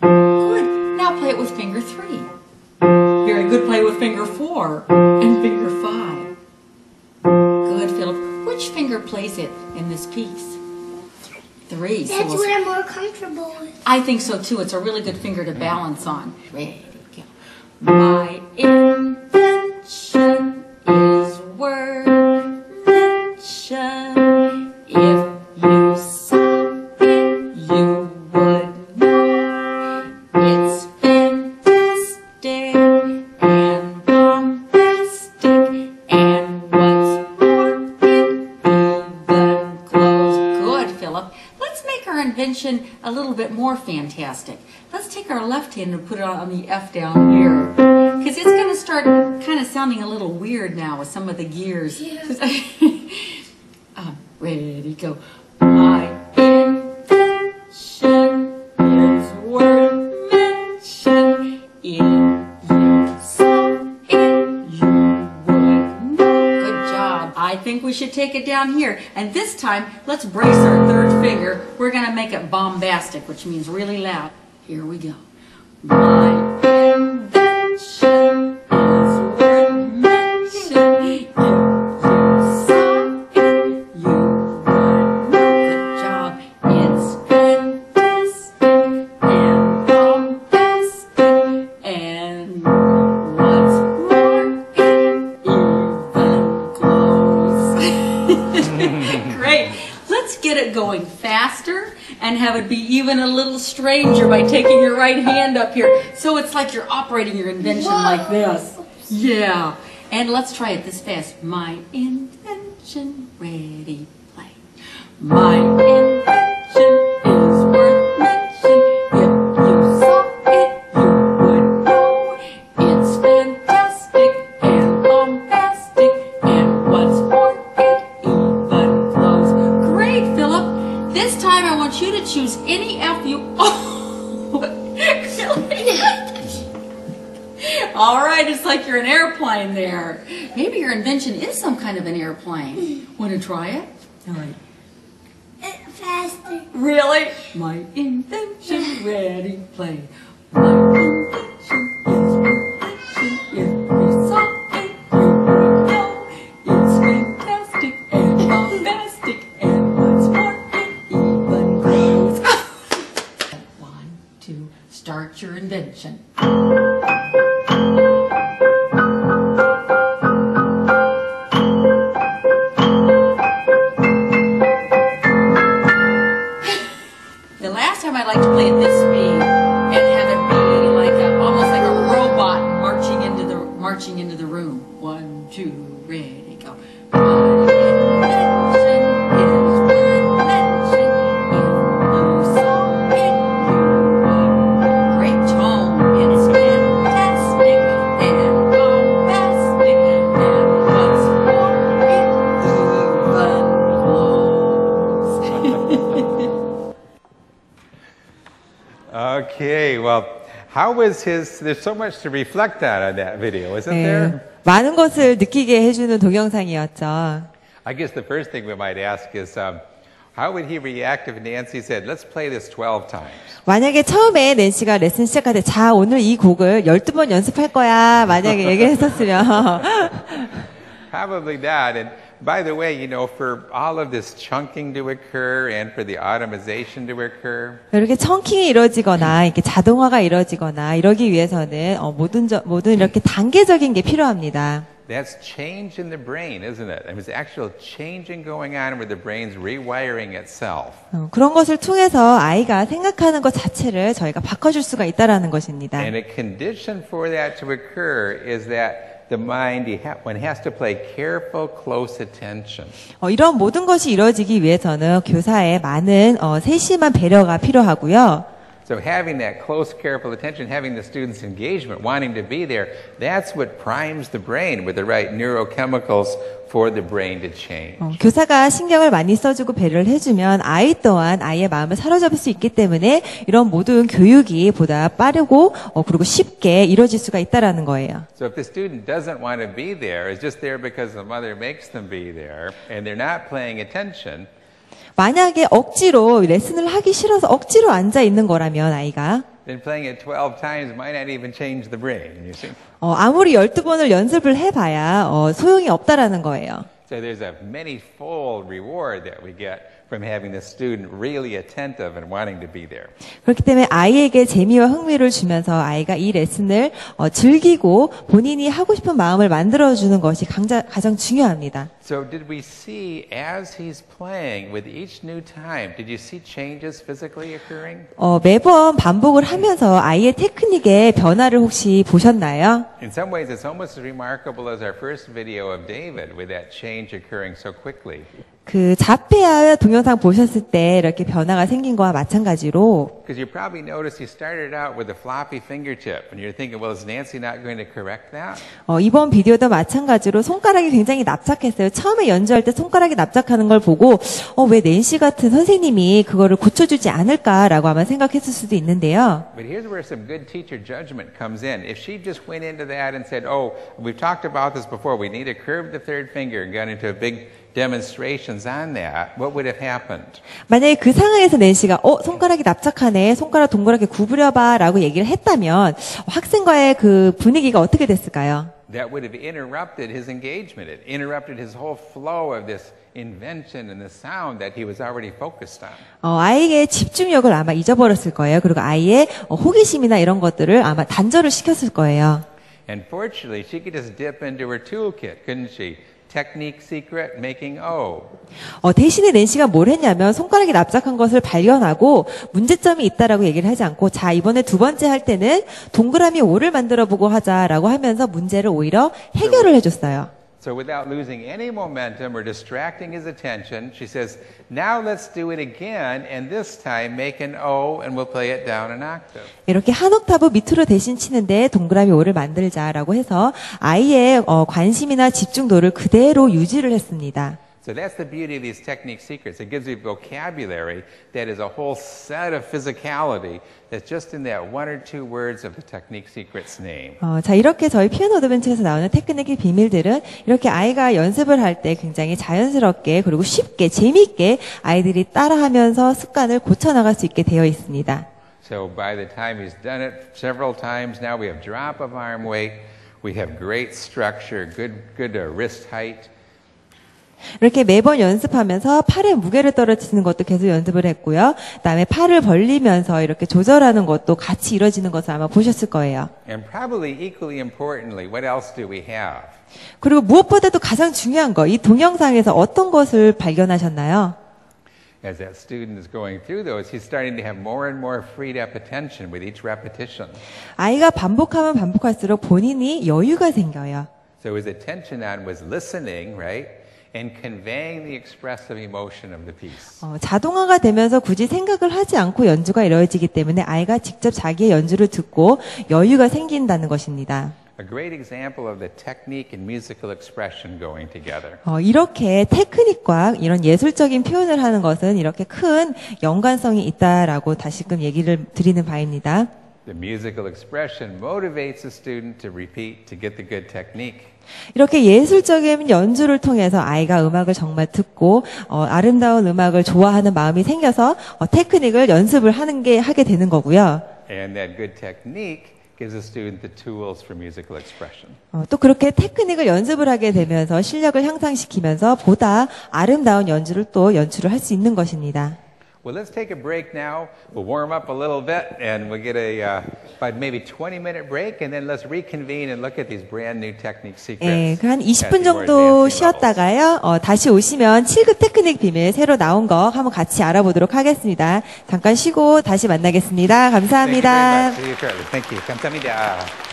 Good. Now play it with finger 3. Very good. Play with finger 4 and finger 5. Good, Philip. Which finger plays it in this piece? 3. That's what I'm more comfortable with. I think so too. It's a really good finger to balance on. Ready, go. My invention is worth mention. If you saw it, you would know. It's fantastic and bombastic, and what's more, it even glows. Good, Philip. Let's make our invention a little bit more fantastic. Let's take our left hand and put it on the F down here. Because it's going to start kind of sounding a little weird now with some of the gears. Yeah. Ready, go. My invention is worth mention. If you saw it, you would know. Good job. I think we should take it down here. And this time, let's brace our third finger. We're going to make it bombastic, which means really loud. Here we go. My invention is worth mention. If you saw it, you would know. Good job. It's fantastic and bombastic, and what's more, it even glows. Great. Let's get it going faster and have it be even a little stranger by taking your right hand up here. So it's like you're operating your invention like this. Yeah. And let's try it this fast. My invention, ready, play. My invention is worth mention. If you saw it, you would know. It's fantastic and bombastic, and what's more, it even glows. Great, Philip. This time I want you to choose any F you... Oh, really? All right, it's like you're an airplane there. Maybe your invention is some kind of an airplane. Want to try it? All right. Faster. Really? My invention, ready, play. My invention is perfection. If you saw it, you would know. It's fantastic and bombastic, and what's more, it even grows. 1, 2, start your invention. The last time I like to play at this speed and have it be like almost like a robot marching into the room. 1, 2, How was his, there's so much to reflect on that video, isn't 네, there? 많은 것을 느끼게 해주는 동영상이었죠. I guess the first thing we might ask is, how would he react if Nancy said, let's play this 12 times? 만약에 처음에 낸시가 레슨 시작할 때, 자, 오늘 이 곡을 12번 연습할 거야. 만약에 얘기를 했었으면. Probably that. And by the way, you know, for all of this chunking to occur and for the automation to occur, 이렇게 청킹이 이루어지거나, 이렇게 자동화가 이루어지거나, 이러기 위해서는, 모든 이렇게 단계적인 게 필요합니다. that's change in the brain, isn't it? There's actual changing going on where the brain's rewiring itself. 그런 것을 통해서 아이가 생각하는 것 자체를 저희가 바꿔줄 수가 있다라는 것입니다. And a condition for that to occur is that the mind, one has to pay careful, close attention. 이런 모든 것이 이루어지기 위해서는 교사의 많은 세심한 배려가 필요하고요. So having that close, careful attention, having the students' engagement, wanting to be there, that's what primes the brain with the right neurochemicals for the brain to change. 교사가 신경을 많이 써주고 배려를 해주면 아이 또한 아이의 마음을 사로잡을 수 있기 때문에 이런 모든 교육이 보다 빠르고 그리고 쉽게 이루어질 수가 있다라는 거예요. So if the student doesn't want to be there, is just there because the mother makes them be there, and they're not paying attention, 만약에 억지로 레슨을 하기 싫어서 억지로 앉아 있는 거라면 아이가 then playing it 12 times might not even change the brain, you see. 아무리 12번을 연습을 해봐야 소용이 없다라는 거예요. So there's a many-fold reward that we get from having the student really attentive and wanting to be there. 그렇기 때문에 아이에게 재미와 흥미를 주면서 아이가 이 레슨을 즐기고 본인이 하고 싶은 마음을 만들어주는 것이 가장 중요합니다. So did we see as he's playing with each new time, did you see changes physically occurring? 매번 반복을 하면서 아이의 테크닉에 변화를 혹시 보셨나요? In some ways, it's almost as remarkable as our first video of David with that change occurring so quickly. 그 자폐아 동영상 보셨을 때 이렇게 변화가 생긴 거와 마찬가지로 Because you probably noticed he started out with a floppy fingertip, and you're thinking, well, is Nancy not going to correct that? 이번 비디오도 마찬가지로 손가락이 굉장히 납작했어요. 처음에 연주할 때 손가락이 납작하는 걸 보고 왜 낸시 같은 선생님이 그거를 고쳐주지 않을까라고 아마 생각했을 수도 있는데요. But here's where some good teacher judgment comes in. If she just went into that and said, oh, we've talked about this before, we need to curve the third finger, and got into a big demonstrations on that, what would have happened? 만약에 그 상황에서 낸시가 손가락이 납작하네, 손가락 동그랗게 구부려봐라고 얘기를 했다면 학생과의 그 분위기가 어떻게 됐을까요? That would have interrupted his engagement. It interrupted his whole flow of this invention and the sound that he was already focused on. 아이의 집중력을 아마 잊어버렸을 거예요. 그리고 아이의 호기심이나 이런 것들을 아마 단절을 시켰을 거예요. And fortunately, she could just dip into her toolkit, couldn't she? Technique secret, making O. 대신에 낸시가 뭘 했냐면 손가락이 납작한 것을 발견하고 문제점이 있다라고 얘기를 하지 않고 자 이번에 두 번째 할 때는 동그라미 O를 만들어보고 하자라고 하면서 문제를 오히려 해결을 해줬어요. So without losing any momentum or distracting his attention, she says, now let's do it again, and this time make an O and we'll play it down an octave. 이렇게 한 옥타브 밑으로 대신 치는데 동그라미 O를 만들자라고 해서 아이의 관심이나 집중도를 그대로 유지를 했습니다. So that's the beauty of these technique secrets. It gives you vocabulary that is a whole set of physicality that's just in that one or two words of the technique secret's name. 자, 이렇게 저희 피아노 어드벤처에서 나오는 테크닉의 비밀들은 이렇게 아이가 연습을 할 때 굉장히 자연스럽게 그리고 쉽게 재미있게 아이들이 따라하면서 습관을 고쳐나갈 수 있게 되어 있습니다. So by the time he's done it several times, now we have drop of arm weight, we have great structure, good wrist height. 이렇게 매번 연습하면서 팔에 무게를 떨어뜨리는 것도 계속 연습을 했고요. 그다음에 팔을 벌리면서 이렇게 조절하는 것도 같이 이루어지는 것을 아마 보셨을 거예요. And probably equally importantly, what else do we have? 그리고 무엇보다도 가장 중요한 거, 이 동영상에서 어떤 것을 발견하셨나요? As that student is going through those, he's starting to have more and more freed up attention with each repetition. 아이가 반복하면 반복할수록 본인이 여유가 생겨요. So his attention on was listening, right? And conveying the expressive emotion of the piece. 자동화가 되면서 굳이 생각을 하지 않고 연주가 이루어지기 때문에 아이가 직접 자기의 연주를 듣고 여유가 생긴다는 것입니다. A great example of the technique and musical expression going together. 이렇게 테크닉과 이런 예술적인 표현을 하는 것은 이렇게 큰 연관성이 있다라고 다시금 얘기를 드리는 바입니다. The musical expression motivates the student to repeat, to get the good technique. 이렇게 예술적인 연주를 통해서 아이가 음악을 정말 듣고 아름다운 음악을 좋아하는 마음이 생겨서 테크닉을 연습을 하게 되는 거고요. And that good technique gives the student the tools for musical expression. 또 그렇게 테크닉을 연습을 하게 되면서 실력을 향상시키면서 보다 아름다운 연주를 또 연출을 할 수 있는 것입니다. Well, let's take a break now. We'll warm up a little bit, and we'll get about maybe 20-minute break, and then let's reconvene and look at these brand new technique secrets. 한 20분 as we were 정도 advancing levels. 쉬었다가요. 다시 오시면 7급 테크닉 비밀 새로 나온 거 한번 같이 알아보도록 하겠습니다. 잠깐 쉬고 다시 만나겠습니다. Thank you very 감사합니다. much. See you shortly. Thank you. 감사합니다.